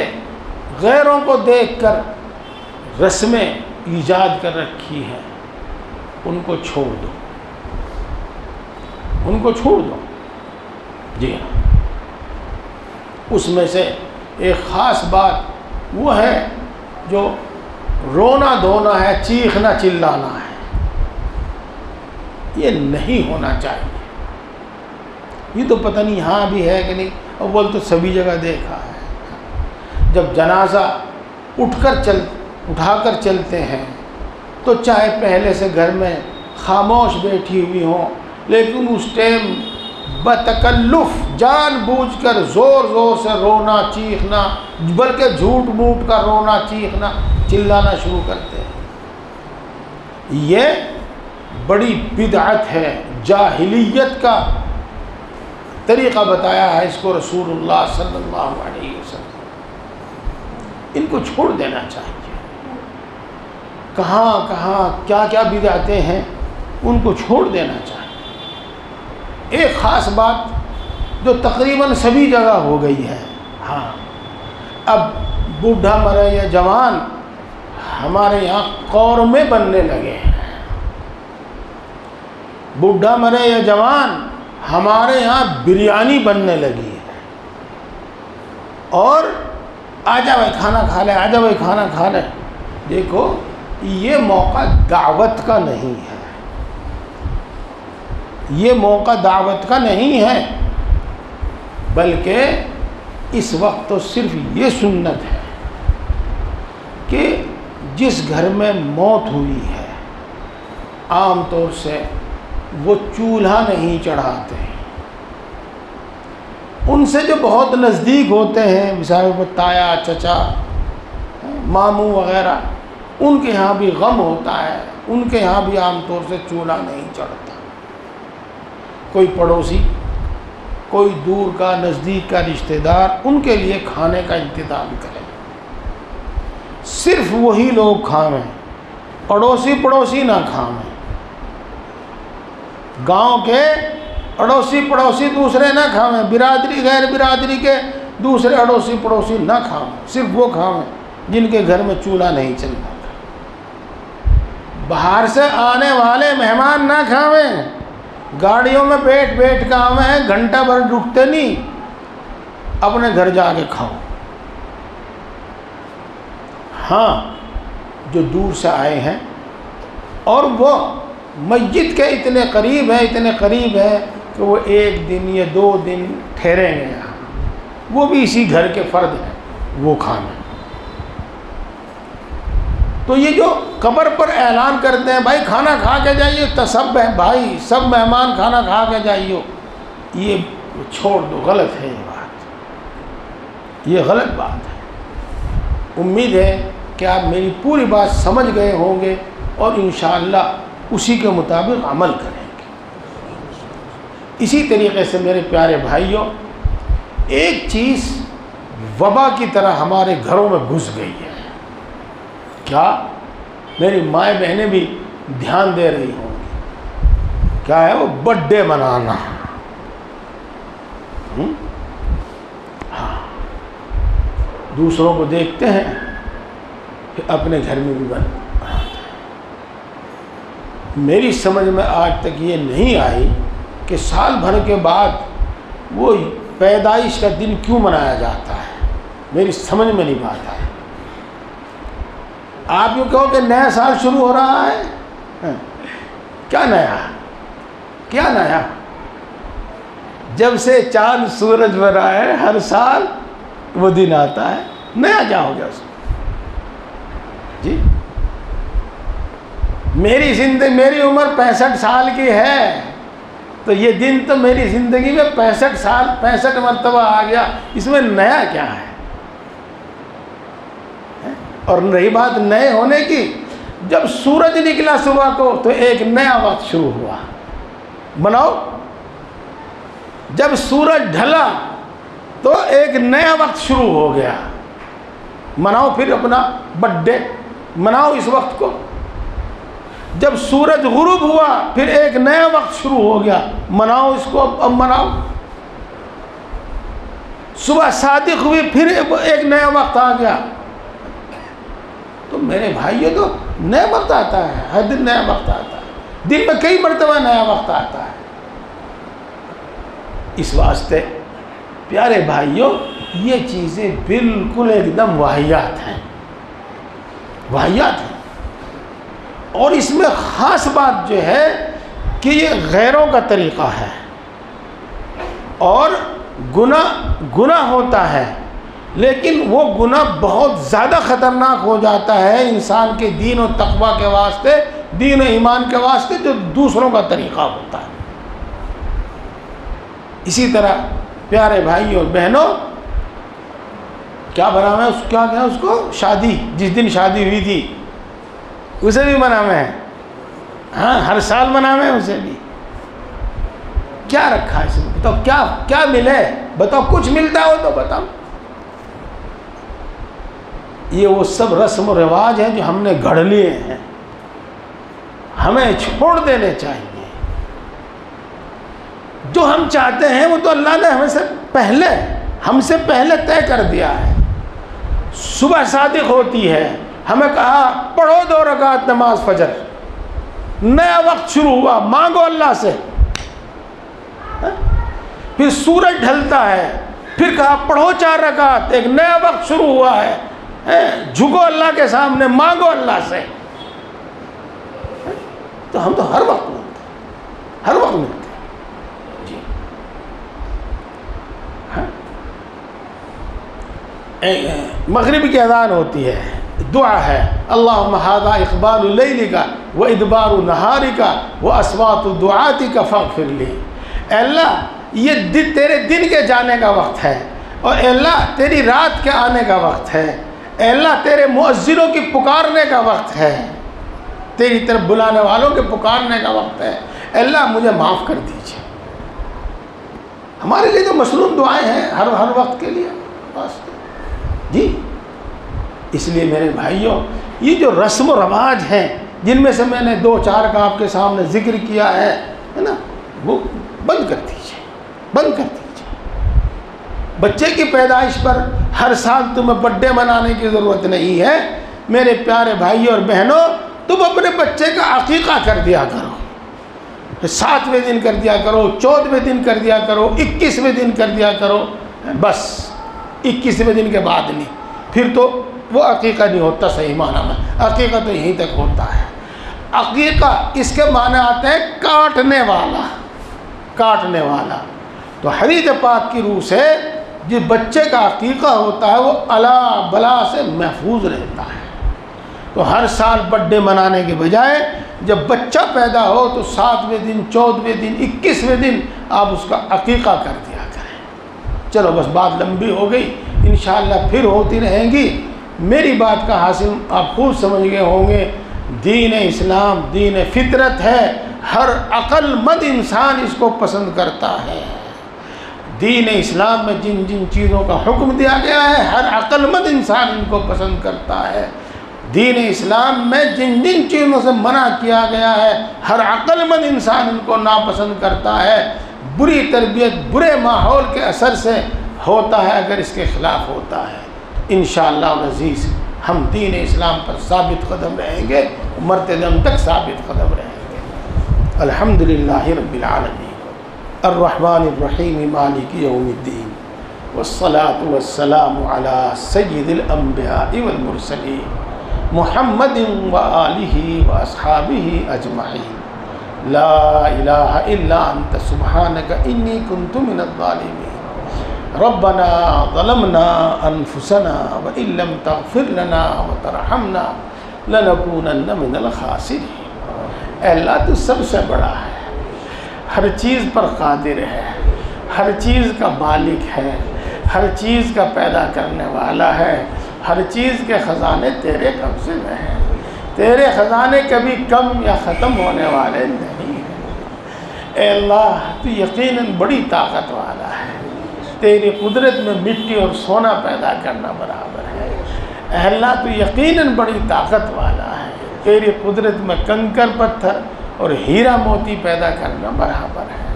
غیروں کو دیکھ کر رسمیں ایجاد کر رکھی ہیں، ان کو چھوڑ دو، ان کو چھوڑ دو۔ جی ہاں، اس میں سے ایک خاص بات وہ ہے جو رونا دھونا ہے، چیخنا چلانا ہے، یہ نہیں ہونا چاہیے۔ یہ تو پتہ نہیں یہاں بھی ہے کہ نہیں، اول تو سبھی جگہ دیکھا ہے، جب جنازہ اٹھا کر چلتے ہیں تو چاہے پہلے سے گھر میں خاموش بیٹھی ہوئی ہوں، لیکن اس ٹائم بتکلف جان بوجھ کر زور زور سے رونا چیخنا، بلکہ جھوٹ موٹ کا رونا چیخنا چلانا شروع کرتے ہیں۔ یہ بڑی بدعت ہے، جاہلیت کا طریقہ بتایا ہے اس کو رسول اللہ صلی اللہ علیہ وسلم۔ ان کو چھوڑ دینا چاہیے۔ کہاں کہاں کیا کیا بدعتیں ہیں، ان کو چھوڑ دینا چاہیے۔ ایک خاص بات جو تقریباً سبھی جگہ ہو گئی ہے، ہاں، اب بوڑھا مرے یا جوان ہمارے یہاں قورمے بننے لگے ہیں۔ بوڑھا مرے یا جوان ہمارے یہاں بریانی بننے لگی ہے، اور آجا بھائی کھانا کھا لے، آجا بھائی کھانا کھا لے۔ دیکھو یہ موقع دعوت کا نہیں ہے، یہ موقع دعوت کا نہیں ہے، بلکہ اس وقت تو صرف یہ سنت ہے کہ جس گھر میں موت ہوئی ہے عام طور سے وہ چولہا نہیں چڑھاتے ہیں۔ ان سے جو بہت نزدیک ہوتے ہیں، مثال پر تایا چچا ماموں وغیرہ، ان کے ہاں بھی غم ہوتا ہے، ان کے ہاں بھی عام طور سے چولہا نہیں چڑھتا۔ کوئی پڑوسی، کوئی دور کا نزدیک کا رشتہ دار ان کے لیے کھانے کا انتظام کرے، صرف وہی لوگ کھاویں، پڑوسی نہ کھاویں، گاؤں کے پڑوسی دوسرے نہ کھاویں، برادری غیر برادری کے دوسرے پڑوسی نہ کھاویں، صرف وہ کھاویں جن کے گھر میں چولہا نہیں چلتا۔ باہر سے آنے والے مہمان نہ کھاویں، گاڑیوں میں بیٹھ کے آویں، گھنٹہ بھر رکتے نہیں، اپنے گھر جا کے کھاؤ۔ ہاں، جو دور سے آئے ہیں اور وہ میت کے اتنے قریب ہیں کہ وہ 1 دن یا 2 دن ٹھہریں گے یہاں، وہ بھی اسی گھر کے فرد ہیں، وہ کھانا۔ تو یہ جو قبر پر اعلان کرتے ہیں بھائی کھانا کھا کے جائیے، تو سب بھائی سب مہمان کھانا کھا کے جائیے، یہ چھوڑ دو، غلط ہے یہ بات، یہ غلط بات ہے۔ امید ہے کہ آپ میری پوری بات سمجھ گئے ہوں گے اور انشاءاللہ اسی کے مطابق عمل کریں گے۔ اسی طریقے سے میرے پیارے بھائیوں، ایک چیز وبا کی طرح ہمارے گھروں میں گھس گئی ہے، کیا میری مائیں بہنیں بھی دھیان دے رہی ہوں گی، کیا ہے وہ برتھ ڈے منانا۔ ہاں، دوسروں کو دیکھتے ہیں پھر اپنے گھر میں بھی بناتے ہیں۔ میری سمجھ میں آج تک یہ نہیں آئی کہ سال بھر کے بعد وہ پیدائش کا دن کیوں منایا جاتا ہے، میری سمجھ میں نہیں بات آئی۔ آپ یوں کہو کہ نیا سال شروع ہو رہا ہے، کیا نیا؟ جب سے چاند سورج بنا ہے ہر سال وہ دن آتا ہے، نیا کیا ہو گیا اس میں؟ جی، میری عمر 65 سال کی ہے، تو یہ دن تو میری زندگی میں 65 مرتبہ آ گیا، اس میں نیا کیا ہے؟ اور رہی بات نئے ہونے کی، جب سورج نکلا صبح کو تو ایک نیا وقت شروع ہوا، مناؤ۔ جب سورج ڈھلا تو ایک نیا وقت شروع ہو گیا، مناؤ پھر اپنا برتھ ڈے مناؤ اس وقت کو. جب سورج غروب ہوا پھر ایک نیا وقت شروع ہو گیا, مناؤ اس کو, اب مناؤ. صبح صادق ہوئی پھر ایک نیا وقت آ گیا. تو میرے بھائیوں تو نیا وقت آتا ہے, ہر دن نیا وقت آتا ہے, دن میں کئی مرتبہ نیا وقت آتا ہے. اس واسطے پیارے بھائیوں یہ چیزیں بالکل ایک دم واہیات ہیں, واہیات ہیں. اور اس میں خاص بات جو ہے کہ یہ غیروں کا طریقہ ہے, اور گناہ ہوتا ہے, لیکن وہ گناہ بہت زیادہ خطرناک ہو جاتا ہے انسان کے دین و تقوی کے واسطے, دین و ایمان کے واسطے, جو دوسروں کا طریقہ ہوتا ہے. اسی طرح پیارے بھائی اور بہنوں, کیا بنا ہے کیا کیا اس کو, شادی, جس دن شادی ہوئی تھی اسے بھی منانا ہے. ہاں ہر سال منانا ہے اسے بھی. کیا رکھا ہے اس میں بتاؤ, کیا ملے بتاؤ, کچھ ملتا ہو تو بتاؤ. یہ وہ سب رسم و رواج ہیں جو ہم نے گھڑ لیے ہیں, ہمیں چھوڑ دینے چاہیے. جو ہم چاہتے ہیں وہ تو اللہ نے ہم سے پہلے طے کر دیا ہے. صبح صادق ہوتی ہے, ہمیں کہا پڑھو 2 رکعت نماز فجر, نیا وقت شروع ہوا, مانگو اللہ سے. پھر سورج ڈھلتا ہے, پھر کہا پڑھو 4 رکعت, ایک نیا وقت شروع ہوا ہے, جھکو اللہ کے سامنے, مانگو اللہ سے. تو ہم تو ہر وقت ملتے ہیں, ہر وقت ملتے ہیں. جی مغرب کی اذان ہوتی ہے, دعا ہے اللہم ھذا اقبال اللیل و ادبار نہار و اصوات دعاتک فاغفر لی. اے اللہ یہ تیرے دن کے جانے کا وقت ہے, اور اے اللہ تیری رات کے آنے کا وقت ہے. اے اللہ تیرے مؤذنوں کی پکارنے کا وقت ہے, تیری طرف بلانے والوں کے پکارنے کا وقت ہے. اے اللہ مجھے معاف کر دیجیے. ہمارے لیے تو مصنون دعائیں ہیں ہر وقت کے لیے جی. اس لیے میرے بھائیوں یہ جو رسم و رواج ہیں جن میں سے میں نے 2-4 کا آپ کے سامنے ذکر کیا ہے نا, وہ بند کر دیجیے, بند کر دیجیے. بچے کی پیدائش پر ہر سال تمہیں برتھ ڈے منانے کی ضرورت نہیں ہے. میرے پیارے بھائیوں اور بہنوں, تم اپنے بچے کا عقیقہ کر دیا کرو, 7ویں دن کر دیا کرو, 14ویں دن کر دیا کرو, 21ویں دن کر دیا کرو. بس 21ویں دن کے بعد نہیں, پھر تو وہ عقیقہ نہیں ہوتا صحیح معنی میں. عقیقہ تو یہیں تک ہوتا ہے. عقیقہ اس کے معنی آتے ہیں کاٹنے والا, کاٹنے والا. تو حدیث پاک کی روح سے جس بچے کا عقیقہ ہوتا ہے وہ الا بلا سے محفوظ رہتا ہے. تو ہر سال برتھ ڈے منانے کے بجائے جب بچہ پیدا ہو تو 7ویں دن, 14ویں دن, 21ویں دن آپ اس کا عقیقہ کر دیا کریں. چلو بس بات لمبی ہو گئی, انشاءاللہ پھر ہوتی رہیں گی. میری بات کا حاصل آپ خوب سمجھ گئے ہوں گے. دین اسلام دین فطرت ہے, ہر عقل مند انسان اس کو پسند کرتا ہے. دین اسلام میں جن جن چیزوں کا حکم دیا گیا ہے ہر عقل مند انسان ان کو پسند کرتا ہے. دین اسلام میں جن جن چیزوں سے منع کیا گیا ہے ہر عقل مند انسان ان کو ناپسند کرتا ہے. بری تربیت برے ماحول کے اثر سے ہوتا ہے اگر اس کے خلاف ہوتا ہے. انشاءاللہ العزیز ہم دین اسلام پر ثابت قدم رہیں گے, مرتے دم تک ثابت قدم رہیں گے. الحمدللہ رب العالمین الرحمن الرحیم مالک یوم الدین والصلاة والسلام علی سید الانبیاء والمرسلین محمد وآلہ واصحابہ اجمعین. لا الہ الا انت سبحانک انی کنت من الظالمین. ربنا ظلمنا انفسنا وان لم تغفر لنا وترحمنا لنکونن من الخاسرین. اے اللہ تو سب سے بڑا ہے, ہر چیز پر قادر ہے, ہر چیز کا مالک ہے, ہر چیز کا پیدا کرنے والا ہے. ہر چیز کے خزانے تیرے قبضے میں ہیں. تیرے خزانے کبھی کم یا ختم ہونے والے نہیں ہیں. اے اللہ تو یقیناً بڑی طاقت والا ہے. تیری قدرت میں مٹی اور سونا پیدا کرنا برابر ہے. اے اللہ تو یقیناً بڑی طاقت والا ہے، تیری قدرت میں کنکر پتھر اور ہیرا موتی پیدا کرنا برابر ہے۔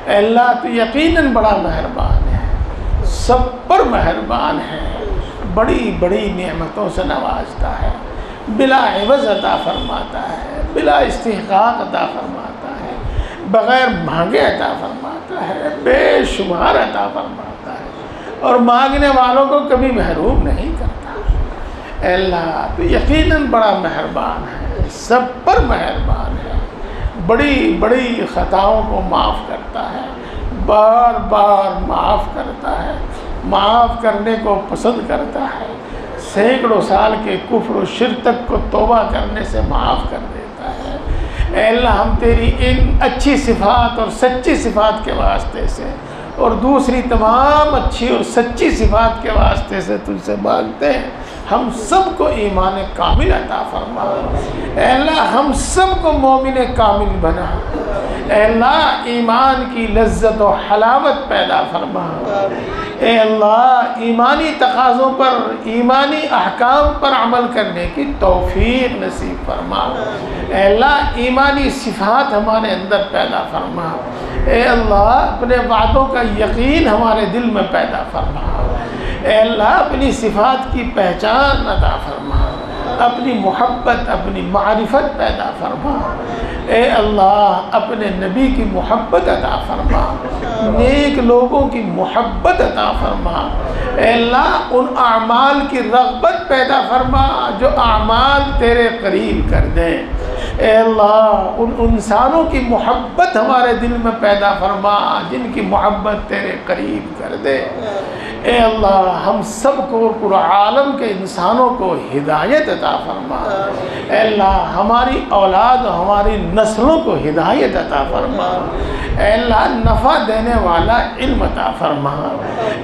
اے اللہ تو یقیناً بڑا مہربان ہے، سب پر مہربان ہے، بڑی بڑی نعمتوں سے نوازتا ہے، بلا عوض عطا فرماتا ہے، بلا استحقاق عطا فرماتا ہے، بغیر مانگے عطا فرماتا ہے، بے شمار عطا فرماتا ہے، اور مانگنے والوں کو کبھی محروم نہیں کرتا۔ اے اللہ تو یقیناً بڑا مہربان ہے، سب پر مہربان ہے، بڑی بڑی خطاؤں کو معاف کرتا ہے، بار بار معاف کرتا ہے، معاف کرنے کو پسند کرتا ہے، سینکڑوں سال کے کفر و شرک تک کو توبہ کرنے سے معاف کر دیتا ہے۔ اے اللہ ہم تیری ان اچھی صفات اور سچی صفات کے واسطے سے اور دوسری تمام اچھی اور سچی صفات کے واسطے سے تجھ سے مانگتے ہیں، ہم سب کو ایمان کامل عطا فرما۔ اے اللہ ہم سب کو مومن کامل بنا۔ اے اللہ ایمان کی لذت و حلاوت پیدا فرما۔ اے اللہ ایمانی تقاضوں پر، ایمانی احکام پر عمل کرنے کی توفیق نصیب فرما۔ اے اللہ ایمانی صفات ہمارے اندر پیدا فرما۔ اے اللہ اپنے وعدوں کا یقین ہمارے دل میں پیدا فرما۔ اے اللہ اپنی صفات کی پہچان عطا فرما، اپنی محبت، اپنی معرفت پیدا فرما۔ اے اللہ اپنے نبی کی محبت عطا فرما، نیک لوگوں کی محبت عطا فرما۔ اے اللہ ان اعمال کی رغبت پیدا فرما جو اعمال تیرے قریب کر دیں۔ اے اللہ ان انسانوں کی محبت ہمارے دل میں پیدا فرما جن کی محبت تیرے قریب کر دے۔ اے اللہ ہم سب کو پورا عالم کے انسانوں کو ہدایت عطا فرما۔ اے اللہ ہماری اولاد و ہماری نسلوں کو ہدایت عطا فرما۔ اے اللہ نفع دینے والا علم عطا فرما۔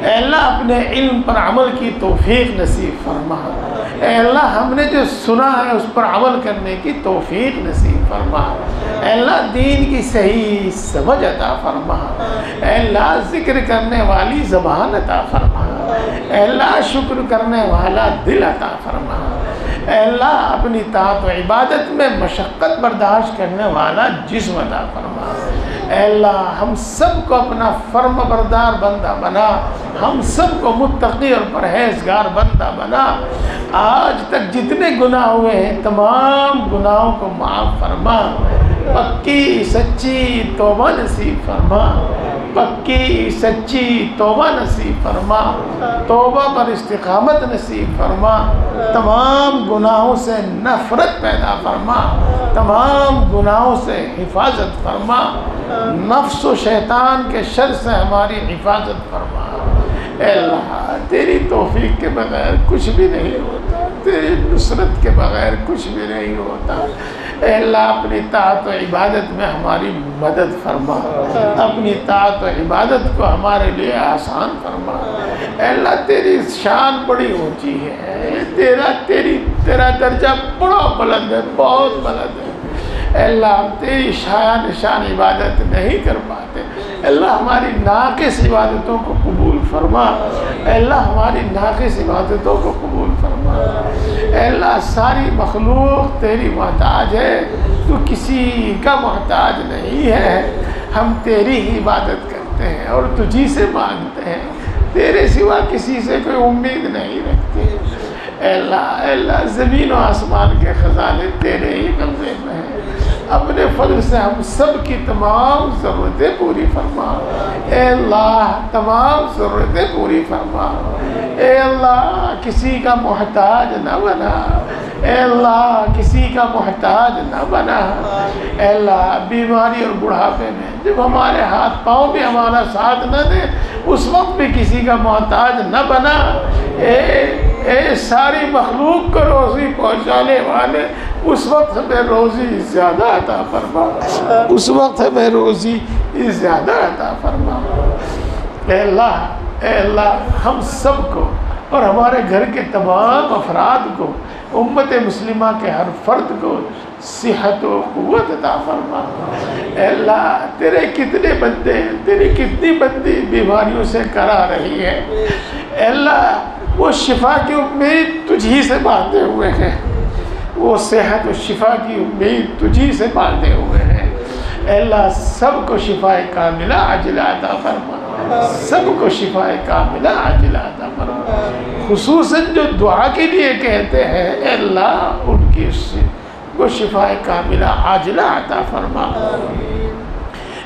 اے اللہ اپنے علم پر عمل کی توفیق نصیب فرما۔ اے اللہ ہم نے جو سنا ہے اس پر عمل کرنے کی توفیق نصیب فرما۔ اے اللہ دین کی صحیح سمجھ عطا فرما۔ اے اللہ ذکر کرنے والی زبان عطا فرما۔ اے اللہ شکر کرنے والا دل عطا فرما۔ اے اللہ اپنی طاعت و عبادت میں مشقت برداشت کرنے والا جسم عطا فرما۔ اے اللہ ہم سب کو اپنا فرم بردار بندہ بنا، ہم سب کو متقی اور پرہیزگار بندہ بنا۔ آج تک جتنے گناہ ہوئے ہیں تمام گناہوں کو معاف فرما، پکی سچی توبہ نصیب فرما، پکی سچی توبہ نصیب فرما، توبہ پر استقامت نصیب فرما، تمام گناہوں سے نفرت پیدا فرما، تمام گناہوں سے حفاظت فرما، نفس و شیطان کے شر سے ہماری حفاظت فرما۔ اے اللہ تیری توفیق کے بغیر کچھ بھی نہیں ہوتا، تیری نصرت کے بغیر کچھ بھی نہیں ہوتا۔ اے اللہ اپنی طاعت و عبادت میں ہماری مدد فرما، اپنی طاعت و عبادت کو ہمارے لیے آسان فرما۔ اے اللہ تیری شان بڑی اونچی ہے، تیرا درجہ بڑا بلند ہے، بہت بلند ہے۔ اے اللہ ہم تیری شان عبادت نہیں کر پاتے، اے اللہ ہماری ناقص عبادتوں کو قبول فرما۔ اے اللہ ہماری ناقص عبادتوں کو قبول فرما۔ اے اللہ ساری مخلوق تیری محتاج ہے، تو کسی کا محتاج نہیں ہے۔ ہم تیری ہی عبادت کرتے ہیں اور تجھی سے مانگتے ہیں، تیرے سوا کسی سے کوئی امید نہیں رکھتے۔ اے اللہ زمین و آسمان کے خزانے تیرے ہی قبضے میں ہیں، اپنے فضل سے ہم سب کی تمام ضرورتیں پوری فرما۔ اے اللہ تمام ضرورتیں پوری فرما۔ اے اللہ کسی کا محتاج نہ بنا، اے اللہ کسی کا محتاج نہ بنا۔ اے اللہ بیماری اور بڑھاپے میں جب ہمارے ہاتھ پاؤں بھی ہمارا ساتھ نہ دے اس وقت بھی کسی کا محتاج نہ بنا۔ اے ساری مخلوق کو روزی پہنچانے والے اس وقت ہمیں روزی زیادہ عطا فرما، اس وقت ہمیں روزی زیادہ عطا فرما۔ اے اللہ ہم سب کو اور ہمارے گھر کے تمام افراد کو، امت مسلمہ کے ہر فرد کو صحت و قوت عطا فرما۔ اے اللہ تیرے کتنے بندے، تیری کتنی بندی بیماریوں سے کرا رہی ہے، اے اللہ وہ شفا کی امید تجھی سے باندھے ہوئے ہیں، وہ صحت و شفا کی امید تجھی سے باندھے ہوئے ہیں۔ اے اللہ سب کو شفا کاملہ عاجلہ عطا فرما، سب کو شفا کاملہ عاجلہ عطا فرما۔ خصوصاً جو دعا کے لیے کہتے ہیں اے اللہ ان کی کو شفا کاملہ عاجلہ عطا فرما۔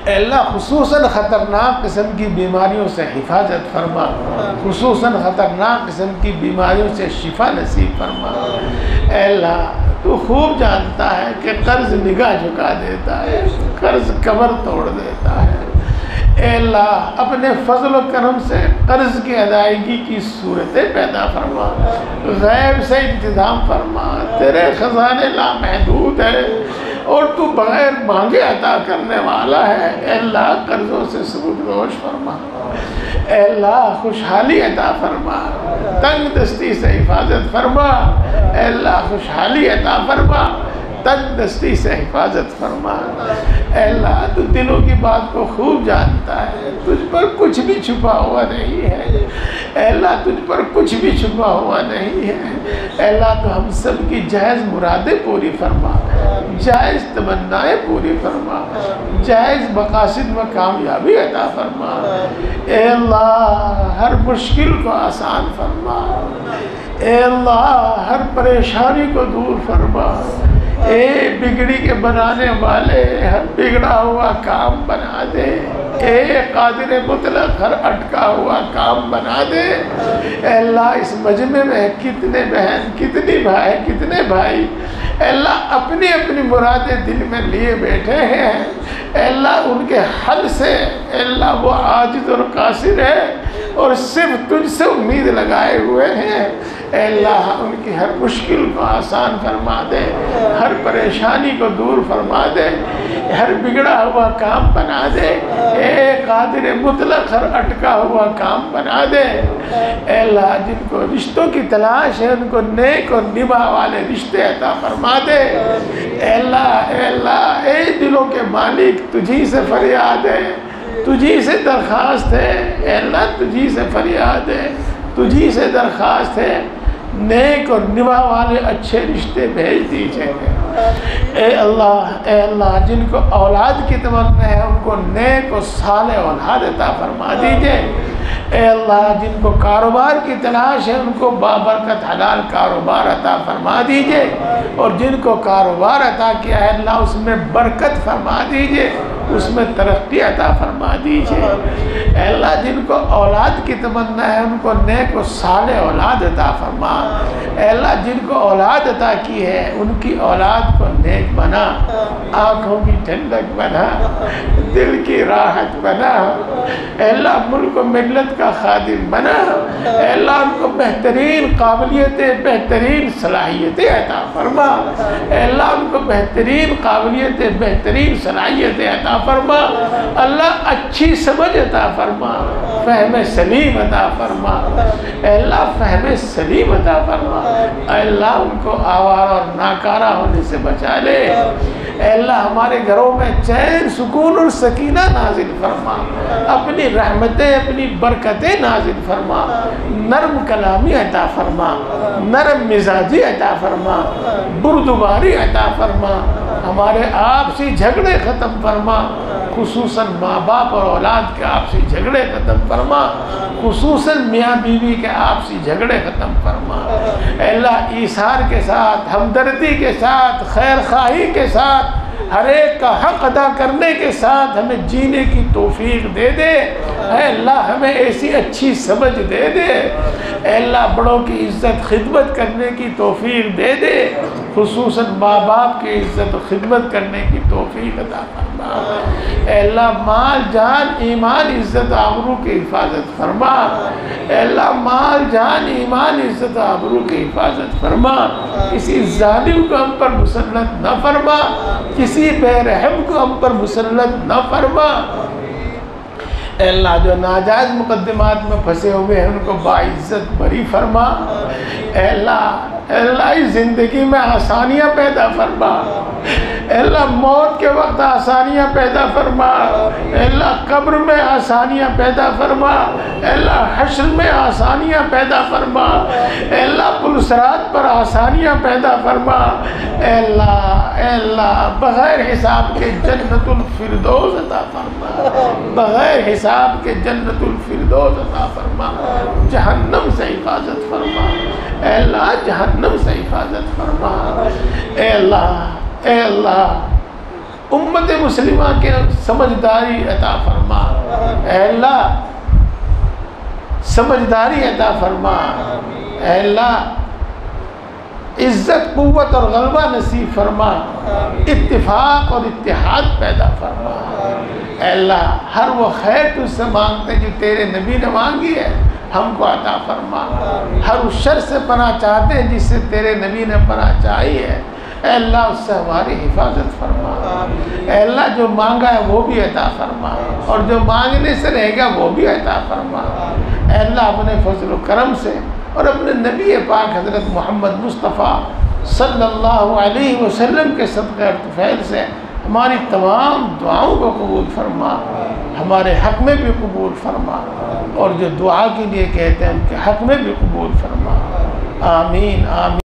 اے اللہ خصوصاً خطرناک قسم کی بیماریوں سے حفاظت فرما، خصوصاً خطرناک قسم کی بیماریوں سے شفا نصیب فرما۔ اے اللہ تو خوب جانتا ہے کہ قرض نگاہ جھکا دیتا ہے، قرض کمر توڑ دیتا ہے۔ اے اللہ اپنے فضل و کرم سے قرض کی ادائیگی کی صورتیں پیدا فرما، غیب سے انتظام فرما۔ تیرے خزانے لامحدود ہے اور تو بغیر مانگے عطا کرنے والا ہے۔ اے اللہ قرضوں سے سبکدوش فرما، اے اللہ خوشحالی عطا فرما، تنگ دستی سے حفاظت فرما۔ اے اللہ خوشحالی عطا فرما، تنگ دستی سے حفاظت فرما۔ اے اللہ تو دلوں کی بات کو خوب جانتا ہے، تجھ پر کچھ بھی چھپا ہوا نہیں ہے۔ اے اللہ تجھ پر کچھ بھی چھپا ہوا نہیں ہے۔ اے اللہ تو ہم سب کی جائز مرادیں پوری فرما، جائز تمنائیں پوری فرما، جائز مقاصد میں کامیابی عطا فرما۔ اے اللہ ہر مشکل کو آسان فرما، اے اللہ ہر پریشانی کو دور فرما۔ اے بگڑی کے بنانے والے ہر بگڑا ہوا کام بنا دے، اے قادر مطلق ہر اٹکا ہوا کام بنا دے۔ اے اللہ اس مجمع میں کتنے بہن، کتنے بھائی اے اللہ اپنی اپنی مرادیں دل میں لیے بیٹھے ہیں، اے اللہ ان کے حل سے اے اللہ وہ عاجز اور قاصر ہے اور صرف تجھ سے امید لگائے ہوئے ہیں۔ اے اللہ ان کی ہر مشکل کو آسان فرما دے، ہر پریشانی کو دور فرما دے، ہر بگڑا ہوا کام بنا دے، اے قادر مطلق ہر اٹکا ہوا کام بنا دے۔ اے اللہ جن کو رشتوں کی تلاش ہے ان کو نیک اور نبھا والے رشتے عطا فرما دے۔ اے اللہ اے دلوں کے مالک تجھی سے فریاد ہے، تجھی سے درخواست ہے، اے اللہ تجھی سے فریاد ہے، تجھی سے درخواست ہے، نیک اور نبھا والے اچھے رشتے بھیج دیجئے۔ اے اللہ جن کو اولاد کی تمنا ہے ان کو نیک اور صالح اولاد عطا فرما دیجئے۔ اے اللہ جن کو کاروبار کی تلاش ہے ان کو بابرکت حلال کاروبار عطا فرما دیجئے، اور جن کو کاروبار عطا کیا ہے اللہ اس میں برکت فرما دیجئے، اس میں ترقی عطا فرما دیجئے۔ اے اللہ جن کو اولاد کی تمنا ہے ان کو نیک و صالح اولاد عطا فرما۔ اے اللہ جن کو اولاد عطا کی ہے ان کی اولاد کو نیک بنا، آنکھوں کی ٹھنڈک بنا، دل کی راحت بنا۔ اے اللہ ملک و ملت کا خادم بنا۔ اے اللہ ان کو بہترین قابلیتیں، بہترین صلاحیتیں عطا فرما۔ اے اللہ ان کو بہترین قابلیتیں، بہترین صلاحیتیں عطا فرما۔ اللہ اچھی سمجھ عطا فرما، فہم سلیم عطا فرما۔ اے اللہ فہم سلیم عطا فرما۔ اے اللہ ان کو آوارہ اور ناکارہ ہونے سے بچا لے۔ اے اللہ ہمارے گھروں میں چین، سکون اور سکینہ نازل فرما، اپنی رحمتیں، اپنی برکتیں نازل فرما، نرم کلامی عطا فرما، نرم مزاجی عطا فرما، بردباری عطا فرما، ہمارے آپسی جھگڑے ختم فرما، خصوصاً ماں باپ اور اولاد کے آپسی جھگڑے ختم فرما، خصوصاً میاں بیوی کے آپسی جھگڑے ختم فرما۔ اے اللہ ایثار کے ساتھ، ہمدردی کے ساتھ، خیر خواہی کے ساتھ، ہر ایک کا حق ادا کرنے کے ساتھ ہمیں جینے کی توفیق دے دے۔ اے اللہ ہمیں ایسی اچھی سمجھ دے دے۔ اے اللہ بڑوں کی عزت خدمت کرنے کی توفیق دے دے، خصوصاً ماں باپ کی عزت و خدمت کرنے کی توفیق عطا فرما۔ اے اللہ مال جان ایمان عزت آبرو کی حفاظت فرما۔ اے اللہ مال جان ایمان عزت آبرو کی حفاظت فرما۔ کسی ظالم کو ہم پر مسلط نہ فرما، کسی بے رحم کو ہم پر مسلط نہ فرما۔ اے اللہ جو ناجائز مقدمات میں پھنسے ہوئے ہیں ان کو باعزت بری فرما۔ اے اللہ اس زندگی میں آسانیاں پیدا فرما۔ اے اللہ موت کے وقت آسانیاں پیدا فرما، اے اللہ قبر میں آسانیاں پیدا فرما، اے اللہ حشر میں آسانیاں پیدا فرما، اے اللہ پل صراط پر آسانیاں پیدا فرما، اے اللہ بغیر حساب کے جنت الفردوس عطا فرما، بغیر حساب کے جنت الفردوس عطا فرما، جہنم سے حفاظت فرما، اے اللہ جہنم سے حفاظت فرما، اے اللہ امت مسلمہ کے سمجھداری عطا فرما، اے اللہ سمجھداری عطا فرما، اے اللہ عزت قوت اور غلبہ نصیب فرما، اتفاق اور اتحاد پیدا فرما، اے اللہ ہر وہ خیر تجھ سے مانگتے جو تیرے نبی نے مانگی ہے ہم کو عطا فرما، ہر اس شر سے پناہ چاہتے ہیں جس سے تیرے نبی نے پناہ چاہی ہے، اے اللہ اس سے ہماری حفاظت فرما، اے اللہ جو مانگا ہے وہ بھی عطا فرما اور جو مانگنے سے رہے گا وہ بھی عطا فرما، اے اللہ اپنے فضل و کرم سے اور اپنے نبی پاک حضرت محمد مصطفیٰ صلی اللہ علیہ وسلم کے صدقہ اور طفیل سے ہماری تمام دعاؤں کو قبول فرما، ہمارے حق میں بھی قبول فرما اور جو دعا کے لیے کہتے ہیں ان کے حق میں بھی قبول فرما، آمین آمین۔